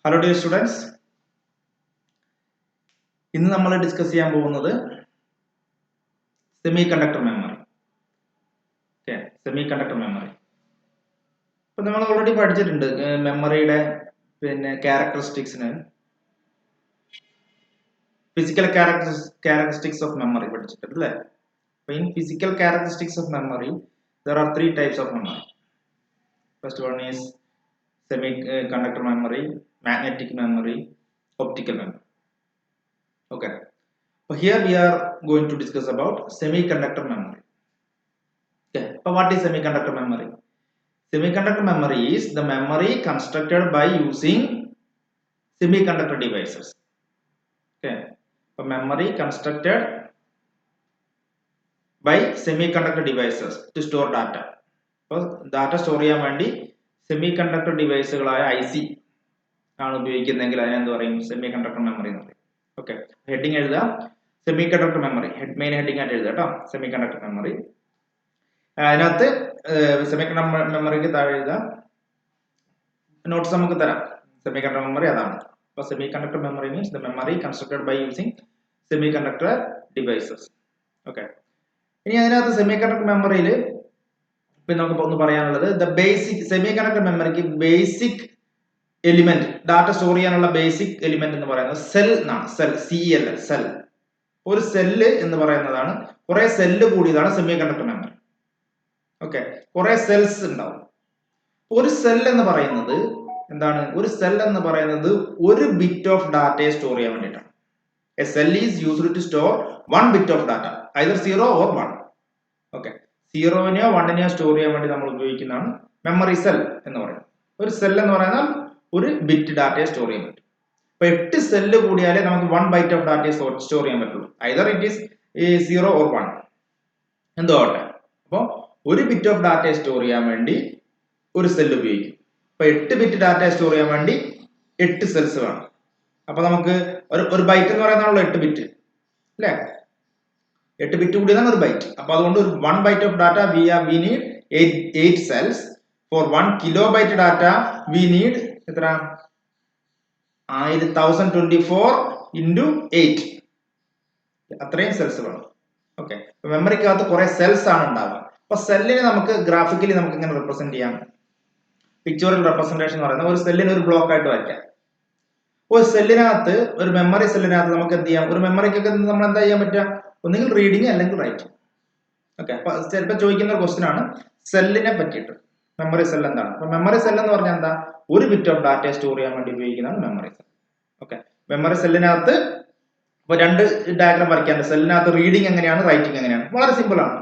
Hello dear students. ഇന്ന് നമ്മൾ discuss ചെയ്യാൻ പോകുന്നത് semiconductor memory. Okay, semiconductor memory. അപ്പോൾ നമ്മൾ ഓൾറെഡി പഠിച്ചിട്ടുണ്ട് മെമ്മറിയുടെ ക്യാരക്ടറിസ്റ്റിക്സിന് ഫിസിക്കൽ characteristics of memory പഠിച്ചിട്ടുണ്ട് അല്ലേ? അപ്പോൾ in physical characteristics of memory there are three types of memory. First one is semiconductor memory, magnetic memory, optical memory. Okay. So here we are going to discuss about semiconductor memory. Okay. So what is semiconductor memory? Semiconductor memory is the memory constructed by using semiconductor devices. Okay. So memory constructed by semiconductor devices to store data. So data store ചെയ്യാൻ വേണ്ടി semiconductor deviceകളായ IC ആണ് ഉപയോഗിക്കുന്നതെങ്കിൽ അതിനെ എന്ത് പറയും? Semiconductor memory എന്ന് പറയും. Okay, heading എഴുതാം, സെമികണ്ടക്ടർ മെമ്മറി. മെയിൻ ഹെഡിങ് ആയിട്ട് എഴുതാം കേട്ടോ, സെമികണ്ടക്ടർ മെമ്മറി. അതിനകത്ത് സെമികണ്ടക്ടർ മെമ്മറിക്ക് താഴെ എഴുതാം, നോട്ട്സ് നമുക്ക് തരാം. സെമികണ്ടക്ടർ മെമ്മറി അതാണ്. അപ്പോൾ semiconductor memory means the memory constructed by using semiconductor devices. Okay, ഇനി അതിനകത്ത് സെമികണ്ടക്ടർ മെമ്മറിയിൽ പിന്നെ നമുക്ക് ഒന്ന് പറയാനുള്ളത് ദ ബേസിക് സെമികണ്ടക്ടർ മെമ്മറിക്ക് ബേസിക് എലിമെന്റ്, ഡാറ്റ സ്റ്റോർ ചെയ്യാനുള്ള ബേസിക് എലിമെന്റ് എന്ന് പറയുന്നത് സെൽ എന്നാണ്. Cell, CEL, cell. ഒരു സെല്ല് എന്ന് പറയുന്നതാണ്, കുറെ സെല്ല് കൂടിയതാണ് സെമികണ്ടക്ടർ മെമ്മറി. ഓക്കെ, കുറെ സെൽസ് ഉണ്ടാവും. ഒരു സെൽ എന്ന് പറയുന്നത് എന്താണ്? ഒരു സെൽ എന്ന് പറയുന്നത് ഒരു ബിറ്റ് ഓഫ് ഡാറ്റയെ സ്റ്റോർ ചെയ്യാൻ വേണ്ടിയിട്ടാണ്. A cell is used to store 1 bit of data, either 0 or 1. Okay, 0നെയോ 1നെയോ സ്റ്റോർ ചെയ്യാൻ വേണ്ടി നമ്മൾ ഉപയോഗിക്കുന്നതാണ് മെമ്മറി സെൽ എന്ന് പറയുന്നത്. ഒരു സെൽ എന്ന് പറയുന്നത് ഒരു ബിറ്റ് ഡാറ്റയെ സ്റ്റോർ ചെയ്യാൻ പറ്റും. അപ്പൊ 8 സെല്ല് കൂടിയാലേ നമുക്ക് 1 ബൈറ്റ് ഓഫ് ഡാറ്റയെ സ്റ്റോർ ചെയ്യാൻ പറ്റുള്ളൂ, ഐദർ ഇറ്റ് ഈസ് 0 or 1 എന്തോ ആവട്ടെ. അപ്പോൾ ഒരു ബിറ്റ് ഓഫ് ഡാറ്റയെ സ്റ്റോർ ചെയ്യാൻ വേണ്ടി ഒരു സെല്ല് ഉപയോഗിക്കും. അപ്പൊ 8 ബിറ്റ് ഡാറ്റയെ സ്റ്റോർ ചെയ്യാൻ വേണ്ടി 8 സെൽസ് വേണം. അപ്പൊ നമുക്ക് ഒരു ബൈറ്റ് എന്ന് പറയുന്നതാണല്ലോ 8 ബിറ്റ് അല്ലേ? 8 ബിറ്റ് കൂടിയതാണ് ഒരു ബൈറ്റ്. അപ്പൊ അതുകൊണ്ട് ഒരു 1 byte of data we need 8 cells. For 1 kilobyte data we need എത്ര? 1024 into 8, അത്രയും സെൽസ് വേണം. ഓക്കെ, മെമ്മറിക്കകത്ത് കുറെ സെൽസ് ആണ് ഉണ്ടാവുക. അപ്പൊ സെല്ലിനെ നമുക്ക് ഗ്രാഫിക്കലി നമുക്ക് ഇങ്ങനെ റെപ്രസെന്റ് ചെയ്യാം. പിക്ചറൽ റെപ്രസെന്റേഷൻ എന്ന് പറയുന്നത് ഒരു സെല്ലിനെ ഒരു ബ്ലോക്ക് ആയിട്ട് വരയ്ക്കാം. ഒരു സെല്ലിനകത്ത്, ഒരു മെമ്മറി സെല്ലിനകത്ത് നമുക്ക് എന്ത് ചെയ്യാം? ഒരു മെമ്മറിക്കൊക്കെ നമ്മൾ എന്താ ചെയ്യാൻ പറ്റുക? ഒന്നുകിൽ റീഡിങ് അല്ലെങ്കിൽ റൈറ്റിംഗ്. ഓക്കെ, അപ്പൊ ചിലപ്പോൾ ചോദിക്കുന്ന ഒരു ക്വസ്റ്റ്യൻ ആണ് സെല്ലിനെ പറ്റിയിട്ട്. മെമ്മറി സെൽ എന്താണ്? അപ്പൊ മെമ്മറി സെൽ എന്ന് പറഞ്ഞാൽ എന്താ? ഒരു ബിറ്റ് ഓഫ് ഡാറ്റയെ സ്റ്റോർ ചെയ്യാൻ വേണ്ടി ഉപയോഗിക്കുന്നതാണ് മെമ്മറി സെൽ. ഓക്കെ, മെമ്മറി സെല്ലിനകത്ത് ഇപ്പൊ രണ്ട് ഡയഗ്രാം വരയ്ക്കാറുണ്ട്. സെല്ലിനകത്ത് റീഡിങ് എങ്ങനെയാണ്, റൈറ്റിംഗ് എങ്ങനെയാണ്? വളരെ സിമ്പിൾ ആണ്.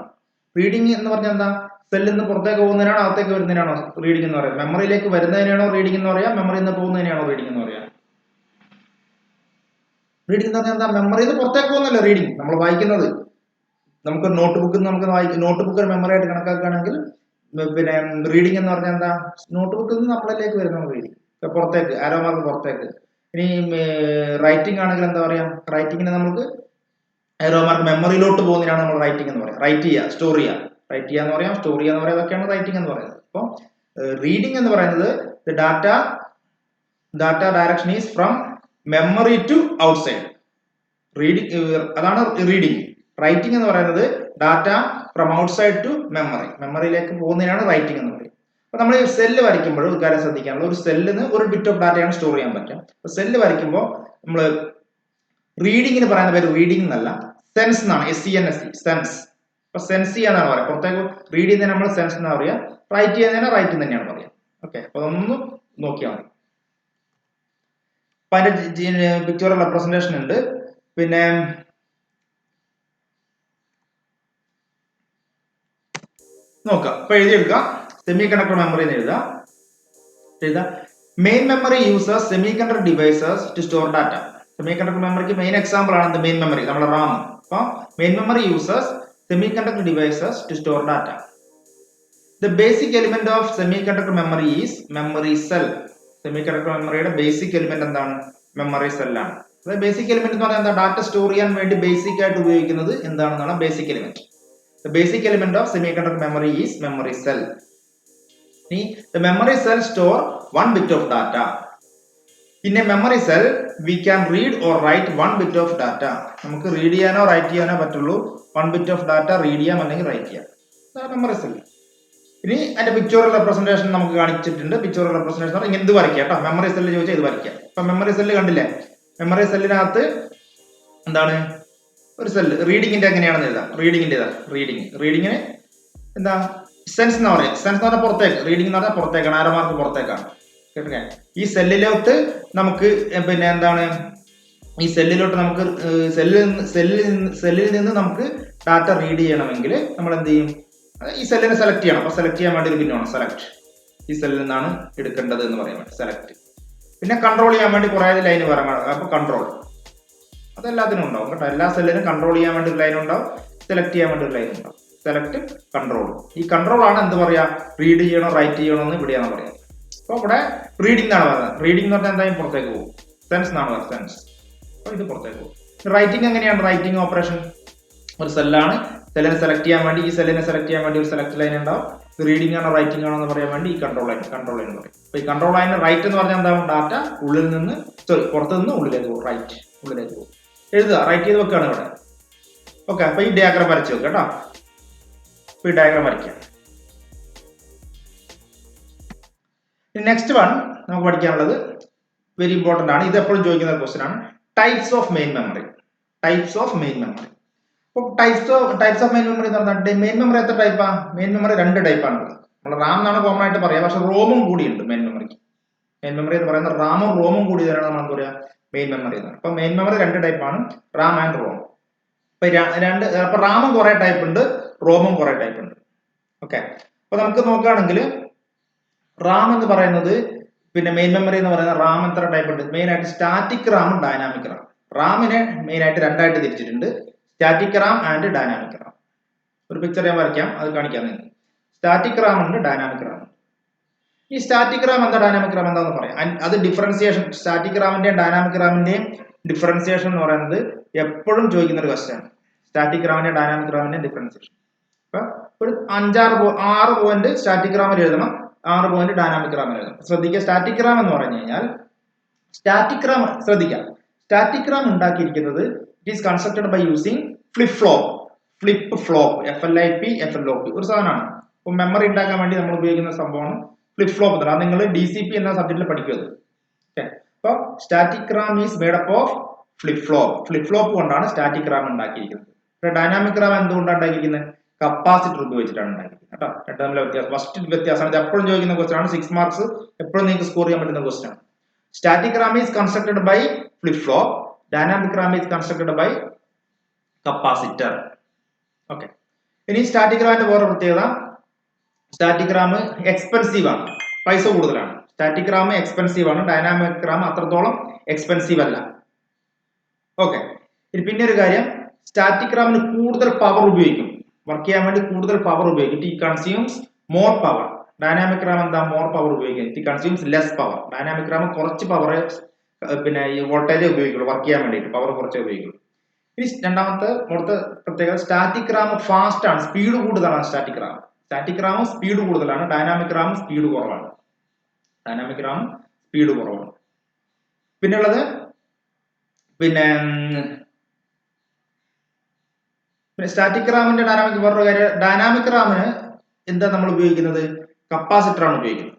റീഡിംഗ് എന്ന് പറഞ്ഞാൽ എന്താ? സെല്ലിൽ നിന്ന് പുറത്തേക്ക് പോകുന്നതിനാണോ അകത്തേക്ക് വരുന്നതിനാണോ റീഡിംഗ് എന്ന് പറയുന്നത്? മെമ്മറിയിലേക്ക് വരുന്നതിനാണോ റീഡിംഗ് എന്ന് പറയാം, മെമ്മറിയിൽ നിന്ന് പോകുന്നതിനാണോ റീഡിംഗ് എന്ന് പറയാം? റീഡിംഗ് എന്ന് പറഞ്ഞാൽ എന്താ? മെമ്മറിയിൽ നിന്ന് പുറത്തേക്ക് പോകുന്നല്ലോ റീഡിംഗ്. നമ്മൾ വായിക്കുന്നത്, നമുക്ക് നോട്ട് ബുക്കിൽ നമുക്ക് നോട്ട് ബുക്ക് ഒരു മെമ്മറി ആയിട്ട് കണക്കാക്കുകയാണെങ്കിൽ റീഡിംഗ് എന്ന് പറഞ്ഞാൽ എന്താ? നോട്ട് ബുക്കിൽ നിന്ന് നമ്മളിലേക്ക് വരുന്ന റീഡിംഗ്, പുറത്തേക്ക്, ആരോ മാർക്ക് പുറത്തേക്ക്. ഇനി റൈറ്റിംഗ് ആണെങ്കിൽ എന്താ പറയാ? റൈറ്റിങ്ങിന് നമുക്ക് ആരോ മാർക്ക് മെമ്മറിയിലോട്ട് പോകുന്നതിനാണ് നമ്മൾ റൈറ്റിംഗ് എന്ന് പറയാം. റൈറ്റ് ചെയ്യുക, സ്റ്റോർ ചെയ്യുക. റൈറ്റ് ചെയ്യുക എന്ന് പറയാം, സ്റ്റോർ ചെയ്യുക എന്ന് പറയാം, അതൊക്കെയാണ് റൈറ്റിംഗ് എന്ന് പറയുന്നത്. അപ്പോൾ റീഡിംഗ് എന്ന് പറയുന്നത് data direction is from memory to outside. Reading അതാണ് റീഡിംഗ്. റൈറ്റിംഗ് എന്ന് പറയുന്നത് data from outside to memory, മെമ്മറിയിലേക്ക് പോകുന്നതിനാണ് റൈറ്റിംഗ് എന്ന് പറയുന്നത്. അപ്പൊ നമ്മൾ ഈ സെല്ല് വരയ്ക്കുമ്പോൾ ഒരു കാര്യം ശ്രദ്ധിക്കാനുള്ള, ഒരു സെല്ലിന് ഒരു ബിറ്റ് ഓഫ് ഡാറ്റയാണ് സ്റ്റോർ ചെയ്യാൻ പറ്റുക. അപ്പൊ സെല്ല് വരയ്ക്കുമ്പോൾ നമ്മൾ റീഡിങ്ങിന് പറയുന്ന പേര് റീഡിംഗ് എന്നല്ല, സെൻസ് എന്നാണ്. SENS, sense. അപ്പൊ സെൻസ് ചെയ്യാന്നാണ് പറയാം. പുറത്തേക്ക് റീഡ് ചെയ്യുന്നതിന് നമ്മൾ സെൻസ് എന്നാ പറയാ, റൈറ്റ് ചെയ്യുന്നതിന് റൈറ്റ് തന്നെയാണ് പറയാം. ഓക്കെ, അപ്പൊ അതൊന്ന് നോക്കിയാൽ മതി. അപ്പൊ അതിന്റെ പിക്ചറൽ റെപ്രസെന്റേഷൻ ഉണ്ട്. പിന്നെ നോക്കാം, അപ്പൊ എഴുതിയെടുക്കാം. സെമികണ്ടക്ടർ മെമ്മറി എന്ന് എഴുതാം. Main memory uses semiconductor devices to store data. Semiconductor മെമ്മറിക്ക് മെയിൻ എക്സാമ്പിൾ ആണ് മെയിൻ മെമ്മറി, നമ്മുടെ റാം. അപ്പൊ main memory uses semiconductor devices to store data. The basic element of semiconductor memory is memory cell. Semiconductor മെമ്മറിയുടെ basic element എന്താണ്? Memory സെല്ലാണ്. അതായത് basic element എന്ന് പറഞ്ഞാൽ എന്താ? ഡാറ്റ സ്റ്റോർ ചെയ്യാൻ വേണ്ടി ബേസിക് ആയിട്ട് ഉപയോഗിക്കുന്നത് എന്താണെന്നാണ് basic element. The basic element of semiconductor memory is memory cell. The memory cell store 1 bit of data. In a memory cell we can read or write 1 bit of data. നമുക്ക് read ചെയ്യാനോ write ചെയ്യാനോ പറ്റുള്ളൂ. 1 bit of data read ചെയ്യാം അല്ലെങ്കിൽ right ചെയ്യാം. അതാണ് memory cell. ഇനി അതിന്റെ പിക്ചോറൽ റെപ്രസെന്റേഷൻ നമുക്ക് കാണിച്ചിട്ടുണ്ട്. പിക്ചോറൽ റെപ്രസെന്റേഷൻ ഇങ്ങനെ ഇത് വരയ്ക്കാം കേട്ടോ. മെമ്മറി സെല്ല് ചോദിച്ചാൽ ഇത് വരയ്ക്കാം. ഇപ്പൊ മെമ്മറി സെല്ല് കണ്ടില്ലേ? മെമ്മറി സെല്ലിനകത്ത് എന്താണ് ഒരു സെല്ല് റീഡിങ്ങിന്റെ എങ്ങനെയാണെന്ന് എഴുതാം. റീഡിങ്ങിന് എന്താ സെൻസ് എന്ന് പറയും. സെൻസ് എന്ന് പറഞ്ഞാൽ പുറത്തേക്ക്, റീഡിംഗ് എന്ന് പറഞ്ഞാൽ പുറത്തേക്കാണ്, ആരോമാർക്ക് പുറത്തേക്കാണ്. കേട്ടില്ലേ? ഈ സെല്ലിലോട്ട് നമുക്ക് പിന്നെ എന്താണ് ഈ സെല്ലിലോട്ട് നമുക്ക് സെല്ലിൽ നിന്ന് നമുക്ക് ഡാറ്റ റീഡ് ചെയ്യണമെങ്കിൽ നമ്മൾ എന്ത് ചെയ്യും? ഈ സെല്ലിനെ സെലക്ട് ചെയ്യണം. അപ്പൊ സെലക്ട് ചെയ്യാൻ വേണ്ടി ഒരു പിന്നാണ് സെലക്ട്. ഈ സെല്ലിൽ നിന്നാണ് എടുക്കേണ്ടത് എന്ന് പറയാൻ വേണ്ടി സെലക്ട്. പിന്നെ കൺട്രോൾ ചെയ്യാൻ വേണ്ടി കുറെ ലൈൻ പറയാം. അപ്പൊ കൺട്രോൾ അതെല്ലാത്തിനും ഉണ്ടാവും കേട്ടോ. എല്ലാ സെല്ലിനും കൺട്രോൾ ചെയ്യാൻ വേണ്ടി ഒരു ലൈൻ ഉണ്ടാവും, സെലക്ട് ചെയ്യാൻ വേണ്ടി ഒരു ലൈൻ ഉണ്ടാവും. Select, control. ഈ കൺട്രോൾ ആണ് എന്ത് പറയാ, റീഡ് ചെയ്യണോ റൈറ്റ് ചെയ്യണോ എന്ന് ഇവിടെയാണ് പറയാം. അപ്പൊ ഇവിടെ റീഡിംഗ് എന്നാണ് പറയുന്നത്. റീഡിംഗ് എന്ന് പറഞ്ഞാൽ എന്തായാലും പുറത്തേക്ക് പോകും. സെൻസ് എന്നാണ് പറയുന്നത്, സെൻസ്. അപ്പൊ ഇത് പുറത്തേക്ക് പോകും. റൈറ്റിംഗ് എങ്ങനെയാണ്? റൈറ്റിംഗ് ഓപ്പറേഷൻ ഒരു സെല്ലാണ്. സെല്ലിനെ സെലക്ട് ചെയ്യാൻ വേണ്ടി ഈ സെല്ലിനെ സെലക്ട് ചെയ്യാൻ വേണ്ടി ഒരു സെലക്ട് ലൈൻ ഉണ്ടാവും. റീഡിംഗ് ആണോ റൈറ്റിംഗ് ആണോ എന്ന് പറയാൻ വേണ്ടി ഈ കൺട്രോൾ ലൈൻ പറയും. അപ്പൊ ഈ കൺട്രോൾ ലൈൻ റൈറ്റ് എന്ന് പറഞ്ഞാൽ എന്താവും? ഡാറ്റ ഉള്ളിൽ നിന്ന് പുറത്തു നിന്ന് ഉള്ളിലേക്ക് പോകും. റൈറ്റ് ഉള്ളിലേക്ക് പോകും. എഴുതുക, റൈറ്റ് ചെയ്ത് വെക്കുകയാണ് ഇവിടെ. ഓക്കെ. അപ്പൊ ഈ ഡയഗ്രാം വരച്ച് വെക്കുക കേട്ടോ. ഈ ഡയഗ്രാം വരയ്ക്കാം. നെക്സ്റ്റ് വൺ നമുക്ക് പഠിക്കാനുള്ളത് വെരി ഇമ്പോർട്ടന്റ് ആണ്. ഇത് എപ്പോഴും ചോദിക്കുന്ന ഒരു ക്വസ്റ്റ്യൻ ആണ്. Types of main memory. അപ്പൊ ടൈപ്സ് ഓഫ് മെയിൻ മെമ്മറി എന്ന് പറഞ്ഞാൽ മെയിൻ മെമ്മറി എത്ര ടൈപ്പാ? മെയിൻ മെമ്മറി 2 ടൈപ്പാണ്. നമ്മൾ റാം എന്നാണ് കോമൺ ആയിട്ട് പറയാം. പക്ഷെ റോമും കൂടിയുണ്ട് മെയിൻ മെമ്മറിക്ക്. മെയിൻ മെമ്മറി എന്ന് പറയുന്നത് റാമും റോമും കൂടി തന്നെയാണ് നമ്മൾ എന്താ പറയാ മെയിൻ മെമ്മറി എന്ന്. അപ്പൊ മെയിൻ മെമ്മറി 2 ടൈപ്പാണ്, റാം ആൻഡ് റോം. അപ്പൊ റാമും കുറെ ടൈപ്പ് ഉണ്ട്, റോമും കുറെ ടൈപ്പ് ഉണ്ട്. ഓക്കെ. അപ്പൊ നമുക്ക് നോക്കുകയാണെങ്കിൽ റാം എന്ന് പറയുന്നത് പിന്നെ മെയിൻ മെമ്മറി എന്ന് പറയുന്നത് റാം എത്ര ടൈപ്പ് ഉണ്ട്? മെയിൻ ആയിട്ട് സ്റ്റാറ്റിക് റാമും ഡൈനാമിക് റാം. റാമിനെ മെയിൻ ആയിട്ട് 2 ആയിട്ട് തിരിച്ചിട്ടുണ്ട്, static RAM and dynamic Ram. ഒരു പിക്ചർ ഞാൻ വരയ്ക്കാം, അത് കാണിക്കാം നിങ്ങൾക്ക്. സ്റ്റാറ്റിക് റാം ഉണ്ട്, ഡൈനാമിക് റാം. ഈ സ്റ്റാറ്റിക് റാം എന്താ, ഡൈനാമിക് റാം എന്താന്ന് പറയാം. അത് ഡിഫറൻസിയേഷൻ, സ്റ്റാറ്റിക് റാമിന്റെയും ഡൈനാമിക് റാമിന്റെയും ഡിഫറൻസിയേഷൻ എന്ന് പറയുന്നത് എപ്പോഴും ചോദിക്കുന്ന ഒരു ക്വസ്റ്റ്യൻ ആണ്. സ്റ്റാറ്റിക് റാമിന്റെയും ഡൈനാമിക് റാമിന്റെയും ഡിഫറൻസിയേഷൻ. അപ്പൊ ഒരു 6 പോയിന്റ് സ്റ്റാറ്റിക് റാമിൽ എഴുതണം, 6 പോയിന്റ് ഡൈനാമിക് റാമിൽ എഴുതണം. ശ്രദ്ധിക്കുക, സ്റ്റാറ്റിക് റാം എന്ന് പറഞ്ഞു കഴിഞ്ഞാൽ സ്റ്റാറ്റിക് റാം ശ്രദ്ധിക്കാം. സ്റ്റാറ്റിക് റാം ഉണ്ടാക്കിയിരിക്കുന്നത് it is constructed by using flip flop. FLIP ഒരു സാധനമാണ്. അപ്പൊ മെമ്മറി ഉണ്ടാക്കാൻ വേണ്ടി നമ്മൾ ഉപയോഗിക്കുന്ന സംഭവമാണ് ഫ്ലിപ്പ് ഫ്ലോപ്പ്. അത് നിങ്ങൾ DCP എന്ന സബ്ജക്റ്റിൽ പഠിക്കുന്നത്. ഓക്കെ. അപ്പൊ static RAM is made up of flip flop കൊണ്ടാണ് സ്റ്റാറ്റിക് റാം ഉണ്ടാക്കിയിരിക്കുന്നത്. ഡൈനാമിക് റാം എന്തുകൊണ്ടാണ് ഉണ്ടാക്കിയിരിക്കുന്നത്? കപ്പാസിറ്റർ ഉപയോഗിച്ചിട്ടാണ് ഉണ്ടാക്കിയിരിക്കുന്നത് കേട്ടോ. രണ്ടും തമ്മിലെ വ്യത്യാസം, ഫസ്റ്റ് വ്യത്യാസമാണ്. ഇത് എപ്പോഴും ചോദിക്കുന്ന ക്വസ്റ്റ്യൻ ആണ്. 6 മാർക്സ് എപ്പോഴും നിങ്ങൾക്ക് സ്കോർ ചെയ്യാൻ പറ്റുന്ന ക്വസ്റ്റ്യൻ ആണ്. Static RAM is constructed by flip flop, dynamic RAM is constructed by capacitor. Okay. ഇനി സ്റ്റാറ്റിക് റാമിന്റെ വേറെ പ്രത്യേകത, സ്റ്റാറ്റിക് റാം എക്സ്പെൻസീവ് ആണ്, പൈസ കൂടുതലാണ്. സ്റ്റാറ്റിക് റാം എക്സ്പെൻസീവ് ആണ്, ഡൈനാമിക് റാം അത്രത്തോളം എക്സ്പെൻസീവ് അല്ല. ഓക്കെ. ഇനി പിന്നെ ഒരു കാര്യം, സ്റ്റാറ്റിക് റാമിന് കൂടുതൽ പവർ ഉപയോഗിക്കും, വർക്ക് ചെയ്യാൻ വേണ്ടി കൂടുതൽ പവർ ഉപയോഗിക്കും. It consumes more power. Dynamic Ram എന്താ, മോർ പവർ ഉപയോഗിക്കും. It consumes less power. Dynamic RAM കുറച്ച് പവർ പിന്നെ ഈ വോൾട്ടേജ് ഉപയോഗിക്കുള്ളൂ, വർക്ക് ചെയ്യാൻ വേണ്ടിയിട്ട് പവർ കുറച്ചേ ഉപയോഗിക്കുള്ളൂ. ഇനി രണ്ടാമത്തെ പ്രത്യേകത, സ്റ്റാറ്റിക് റാം ഫാസ്റ്റ് ആണ്, സ്പീഡ് കൂടുതലാണ്. സ്റ്റാറ്റിക് റാം സ്പീഡ് കൂടുതലാണ്, ഡൈനാമിക് റാം സ്പീഡ് കുറവാണ്. പിന്നുള്ളത് പിന്നെ സ്റ്റാറ്റിക് റാമിന്റെ ഡൈനാമിക് വേറൊരു കാര്യം, ഡൈനാമിക് റാമിന് എന്താ നമ്മൾ ഉപയോഗിക്കുന്നത്? കപ്പാസിറ്റർ ആണ് ഉപയോഗിക്കുന്നത്,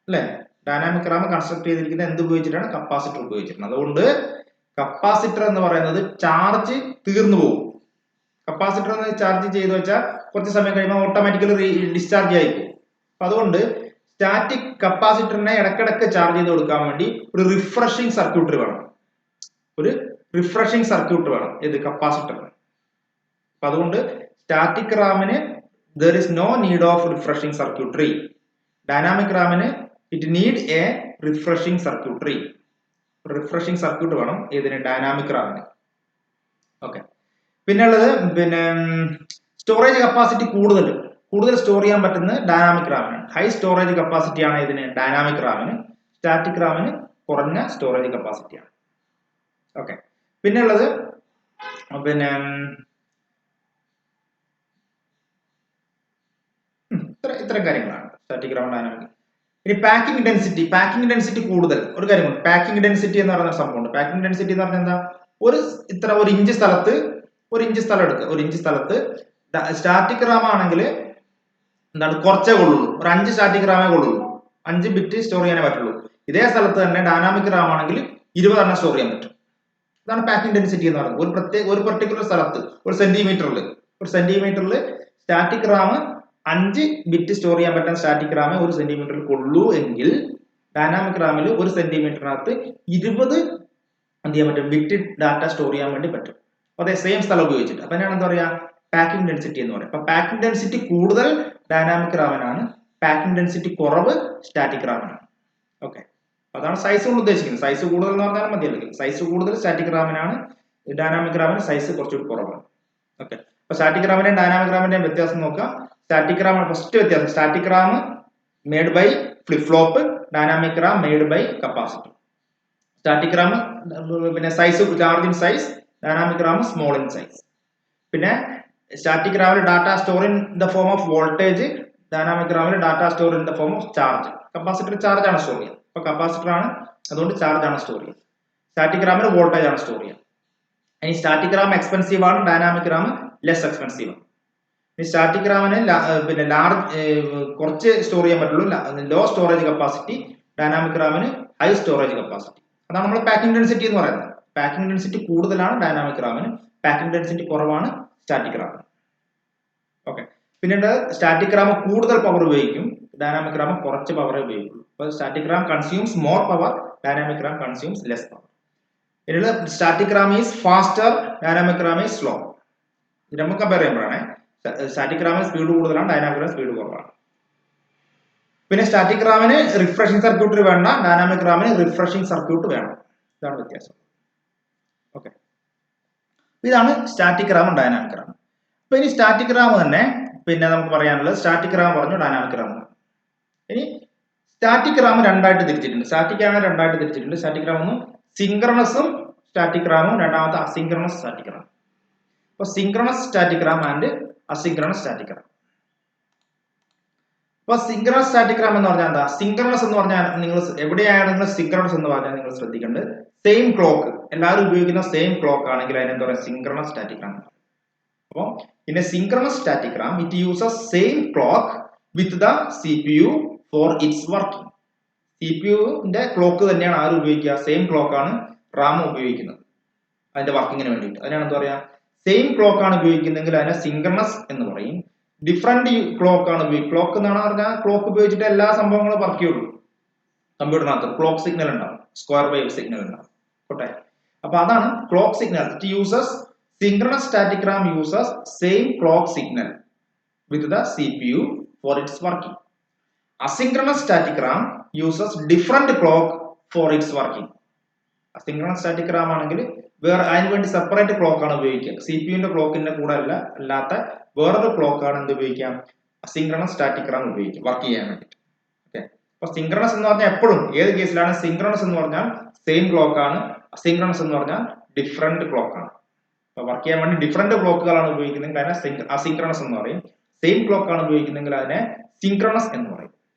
അല്ലെ? ഡൈനാമിക് റാം കൺസ്ട്രക്ട് ചെയ്തിരിക്കുന്നത് എന്ത് ഉപയോഗിച്ചിട്ടാണ്? കപ്പാസിറ്റർ ഉപയോഗിച്ചിട്ടാണ്. അതുകൊണ്ട് കപ്പാസിറ്റർ എന്ന് പറയുന്നത് ചാർജ് തീർന്നു പോകും. കപ്പാസിറ്റർ എന്ന് ചാർജ് ചെയ്ത് വെച്ചാൽ കുറച്ച് സമയം കഴിയുമ്പോൾ ഓട്ടോമാറ്റിക്കലി ഡിസ്ചാർജ് ആയി പോകും. അപ്പൊ അതുകൊണ്ട് സ്റ്റാറ്റിക് കപ്പാസിറ്ററിനെ ഇടയ്ക്കിടയ്ക്ക് ചാർജ് ചെയ്ത് കൊടുക്കാൻ വേണ്ടി ഒരു റിഫ്രഷിംഗ് സർക്യൂട്ടറി വേണം. ഇത് കപ്പാസിറ്ററിന്. അപ്പൊ അതുകൊണ്ട് സ്റ്റാറ്റിക് റാമിന് there is no need of refreshing circuitry. Dynamic റാമിന് it need a refreshing circuitry. Refreshing circuit വേണം ഇതിന്, ഡൈനാമിക് റാമിന്. ഓക്കെ. പിന്നുള്ളത് സ്റ്റോറേജ് കപ്പാസിറ്റി കൂടുതൽ സ്റ്റോർ ചെയ്യാൻ പറ്റുന്ന ഡൈനാമിക് റാമിന്. ഹൈ സ്റ്റോറേജ് കപ്പാസിറ്റി ആണ് ഇതിന്, ഡൈനാമിക് റാമിന്. സ്റ്റാറ്റിക് റാമിന് കുറഞ്ഞ സ്റ്റോറേജ് കപ്പാസിറ്റിയാണ്. ഓക്കെ. പിന്നുള്ളത് ഇത്തരം കാര്യങ്ങളാണ് സ്റ്റാറ്റിക് റാം, ഡൈനാമിക്. ഇനി പാക്കിംഗ് ഡെൻസിറ്റി കൂടുതൽ ഒരു കാര്യമുണ്ട്. പാക്കിംഗ് ഡെൻസിറ്റി എന്ന് പറയുന്ന സംഭവമുണ്ട്. പാക്കിംഗ് ഡെൻസിറ്റി എന്ന് പറഞ്ഞാൽ എന്താ, ഒരു ഇഞ്ച് സ്ഥലത്ത് എടുക്കുക. ഒരു ഇഞ്ച് സ്ഥലത്ത് സ്റ്റാറ്റിക് റാം ആണെങ്കിൽ എന്താണ് കുറച്ചേ കൊള്ളുള്ളൂ, ഒരു 5 സ്റ്റാറ്റിക് റാമേ കൊള്ളുള്ളൂ, 5 ബിറ്റ് സ്റ്റോർ ചെയ്യാനേ പറ്റുള്ളൂ. ഇതേ സ്ഥലത്ത് തന്നെ ഡൈനാമിക് റാം ആണെങ്കിൽ 20 എണ്ണം സ്റ്റോർ ചെയ്യാൻ പറ്റും. ഇതാണ് പാക്കിംഗ് ഡെൻസിറ്റി എന്ന് പറയുന്നത്. ഒരു പെർട്ടിക്കുലർ സ്ഥലത്ത് ഒരു സെന്റിമീറ്ററിൽ സ്റ്റാറ്റിക് റാം 5 ബിറ്റ് സ്റ്റോർ ചെയ്യാൻ പറ്റുന്ന സ്റ്റാറ്റിക് റാമേ ഒരു സെന്റിമീറ്ററിൽ കൊള്ളൂ എങ്കിൽ ഡൈനാമിക് റാമിൽ ഒരു സെന്റിമീറ്ററിനകത്ത് 20 എന്ത് ചെയ്യാൻ പറ്റും, ബിറ്റ് ഡാറ്റ സ്റ്റോർ ചെയ്യാൻ വേണ്ടി പറ്റും. അതെ, സെയിം സ്ഥലം ഉപയോഗിച്ചിട്ട്. അപ്പൊ ഞാൻ എന്താ പറയാ, പാക്കിംഗ് ഡെൻസിറ്റി എന്ന് പറയും. അപ്പൊ പാക്കിംഗ് ഡെൻസിറ്റി കൂടുതൽ ഡൈനാമിക് റാമിനാണ്, പാക്കിംഗ് ഡെൻസിറ്റി കുറവ് സ്റ്റാറ്റിക് റാമിനാണ്. ഓക്കെ, അതാണ് സൈസ് കൊണ്ട് ഉദ്ദേശിക്കുന്നത്. സൈസ് കൂടുതൽ എന്ന് പറഞ്ഞാൽ മതിയല്ലെങ്കിൽ, സൈസ് കൂടുതൽ സ്റ്റാറ്റിക് റാമിനാണ്, ഡൈനാമിക് റാമിന് സൈസ് കുറച്ചുകൂടി കുറവാണ്. ഓക്കെ, അപ്പൊ സ്റ്റാറ്റിക് റാമിന്റെയും ഡൈനാമിക് റാമിന്റെയും വ്യത്യാസം നോക്കാം. സ്റ്റാറ്റിക് റാം ഫസ്റ്റ് വ്യത്യാസം, static RAM made by flip flop, dynamic RAM made by capacitor. Static RAM പിന്നെ size large in size, dynamic RAM small in size. പിന്നെ സ്റ്റാറ്റിക് റാമിൽ data store in the form of voltage, dynamic റാമിൽ data store in the form of charge. Capacitor charge ആണ് store ചെയ്യുക. അപ്പൊ capacitor ആണ്, അതുകൊണ്ട് charge ആണ് സ്റ്റോർ ചെയ്യുക. സ്റ്റാറ്റിക് റാമിൽ വോൾട്ടേജ് ആണ് സ്റ്റോർ ചെയ്യുക. ഇനി സ്റ്റാറ്റിക് റാം എക്സ്പെൻസീവ് ആണ്, ഡൈനാമിക് റാം ലെസ് എക്സ്പെൻസീവ് ആണ്. ഇനി സ്റ്റാറ്റിക് റാമിന് പിന്നെ കുറച്ച് സ്റ്റോർ ചെയ്യാൻ പറ്റുള്ളൂ, ലോ സ്റ്റോറേജ് കപ്പാസിറ്റി. ഡൈനാമിക് റാമിന് ഹൈ സ്റ്റോറേജ് കപ്പാസിറ്റി. അതാണ് നമ്മൾ പാക്കിംഗ് ഡെൻസിറ്റി എന്ന് പറയുന്നത്. പാക്കിംഗ് ഡെൻസിറ്റി കൂടുതലാണ് ഡൈനാമിക് റാമിന്, പാക്കിംഗ് ഡെൻസിറ്റി കുറവാണ് സ്റ്റാറ്റിക് റാമിന്. ഓക്കെ, പിന്നീട് സ്റ്റാറ്റിക് റാം കൂടുതൽ പവർ ഉപയോഗിക്കും, ഡൈനാമിക് റാം കുറച്ച് പവർ ഉപയോഗിക്കും. അപ്പോൾ static RAM consumes more power, dynamic RAM consumes less power. പിന്നീട് static RAM is faster, dynamic RAM is slow. ഇത് നമുക്ക് കമ്പയർ ചെയ്യുമ്പോഴാണ് സ്റ്റാറ്റിക് റാമിന് സ്പീഡ് കൂടുതലാണ്, ഡൈനാമിക് റാം സ്പീഡ് കുറവാണ്. പിന്നെ സ്റ്റാറ്റിക് റാമിന് റിഫ്രഷിംഗ് സർക്യൂട്ട് വേണ്ട, ഡൈനാമിക് റാമിന് റിഫ്രഷിംഗ് സർക്യൂട്ട് വേണം. ഇതാണ് വ്യത്യാസം. ഓക്കെ, ഇതാണ് സ്റ്റാറ്റിക് റാമും ഡൈനാമിക് റാമും. അപ്പൊ ഇനി സ്റ്റാറ്റിക് റാം തന്നെ പിന്നെ നമുക്ക് പറയാനുള്ളത്, സ്റ്റാറ്റിക് റാം പറഞ്ഞു, ഡൈനാമിക് റാം. ഇനി സ്റ്റാറ്റിക് റാം രണ്ടായിട്ട് തിരിച്ചിട്ടുണ്ട്. സ്റ്റാറ്റിക് റാം ഒന്ന് സിങ്ക്രണസും സ്റ്റാറ്റിക് റാമും, രണ്ടാമത്തെ അസിങ്ക്രണസ് സ്റ്റാറ്റിക് റാം. അപ്പൊ synchronous static RAM and asynchronous static RAM. അപ്പൊ സിങ്ക്രണസ് സ്റ്റാറ്റിക് റാം എന്ന് പറഞ്ഞാൽ എന്താ? സിങ്ക്രണസ് എന്ന് പറഞ്ഞാൽ നിങ്ങൾ എവിടെയാണെങ്കിലും സിങ്ക്രണസ് എന്ന് പറഞ്ഞാൽ നിങ്ങൾ ശ്രദ്ധിക്കേണ്ടത്, സെയിം ക്ലോക്ക്, എല്ലാവരും ഉപയോഗിക്കുന്ന സെയിം ക്ലോക്ക് ആണെങ്കിൽ അതിനെന്താ പറയുക, സിങ്ക്രണസ് സ്റ്റാറ്റിക് റാം. അപ്പോൾ in a synchronous static RAM it uses same clock with the CPU for its working. CPUന്റെ ക്ലോക്ക് തന്നെയാണ് ആരും ഉപയോഗിക്കുക, സെയിം ക്ലോക്ക് ആണ് റാം ഉപയോഗിക്കുന്നത് അതിന്റെ വർക്കിങ്ങിന് വേണ്ടിയിട്ട്. അതിനാണ് എന്താ പറയാ, സെയിം ക്ലോക്ക് ആണ് ഉപയോഗിക്കുന്നതെങ്കിൽ അതിനെ സിങ്ക്രണസ് എന്ന് പറയും. ഡിഫറെന്റ് ക്ലോക്ക് ആണ് ഉപയോഗിക്കുക. ക്ലോക്ക് എന്നാണ് പറഞ്ഞാൽ ക്ലോക്ക് ഉപയോഗിച്ചിട്ട് എല്ലാ സംഭവങ്ങളും വർക്ക് ചെയ്യുള്ളൂ. കമ്പ്യൂട്ടറിനകത്ത് ക്ലോക്ക് സിഗ്നൽ ഉണ്ടാവും, സ്ക്വയർ വേവ് സിഗ്നൽ ഉണ്ടാവും. ഓട്ടെ, അപ്പൊ അതാണ് clock signal. It uses synchronous static RAM uses same clock signal with the CPU for its working. Asynchronous static RAM uses different clock for its working. Asynchronous static RAM ആണെങ്കിൽ വേറെ അതിന് വേണ്ടി separate clock ആണ് ഉപയോഗിക്കുക. CPUന്റെ ക്ലോക്കിന്റെ കൂടെ അല്ലാത്ത വേറൊരു ക്ലോക്ക് ആണ് എന്ത് ഉപയോഗിക്കാം, അസിങ്ക്രണസ് സ്റ്റാറ്റിക് റാം ഉപയോഗിക്കുക വർക്ക് ചെയ്യാൻ വേണ്ടിയിട്ട്. ഓക്കെ, അപ്പൊ സിങ്ക്രണസ് എന്ന് പറഞ്ഞാൽ എപ്പോഴും ഏത് കേസിലാണ് സിങ്ക്രണസ് എന്ന് പറഞ്ഞാൽ സെയിം ക്ലോക്ക് ആണ്, അസിങ്ക്രണസ് എന്ന് പറഞ്ഞാൽ ഡിഫറെന്റ് ക്ലോക്ക് ആണ്. അപ്പൊ വർക്ക് ചെയ്യാൻ വേണ്ടി ഡിഫറെന്റ് ക്ലോക്കുകളാണ് ഉപയോഗിക്കുന്നതെങ്കിൽ അതിനെ അസിങ്ക്രണസ് എന്ന് പറയും. സെയിം ക്ലോക്ക് ആണ് ഉപയോഗിക്കുന്നതെങ്കിൽ അതിനെ സിങ്ക്രണസ് എന്ന് പറയും.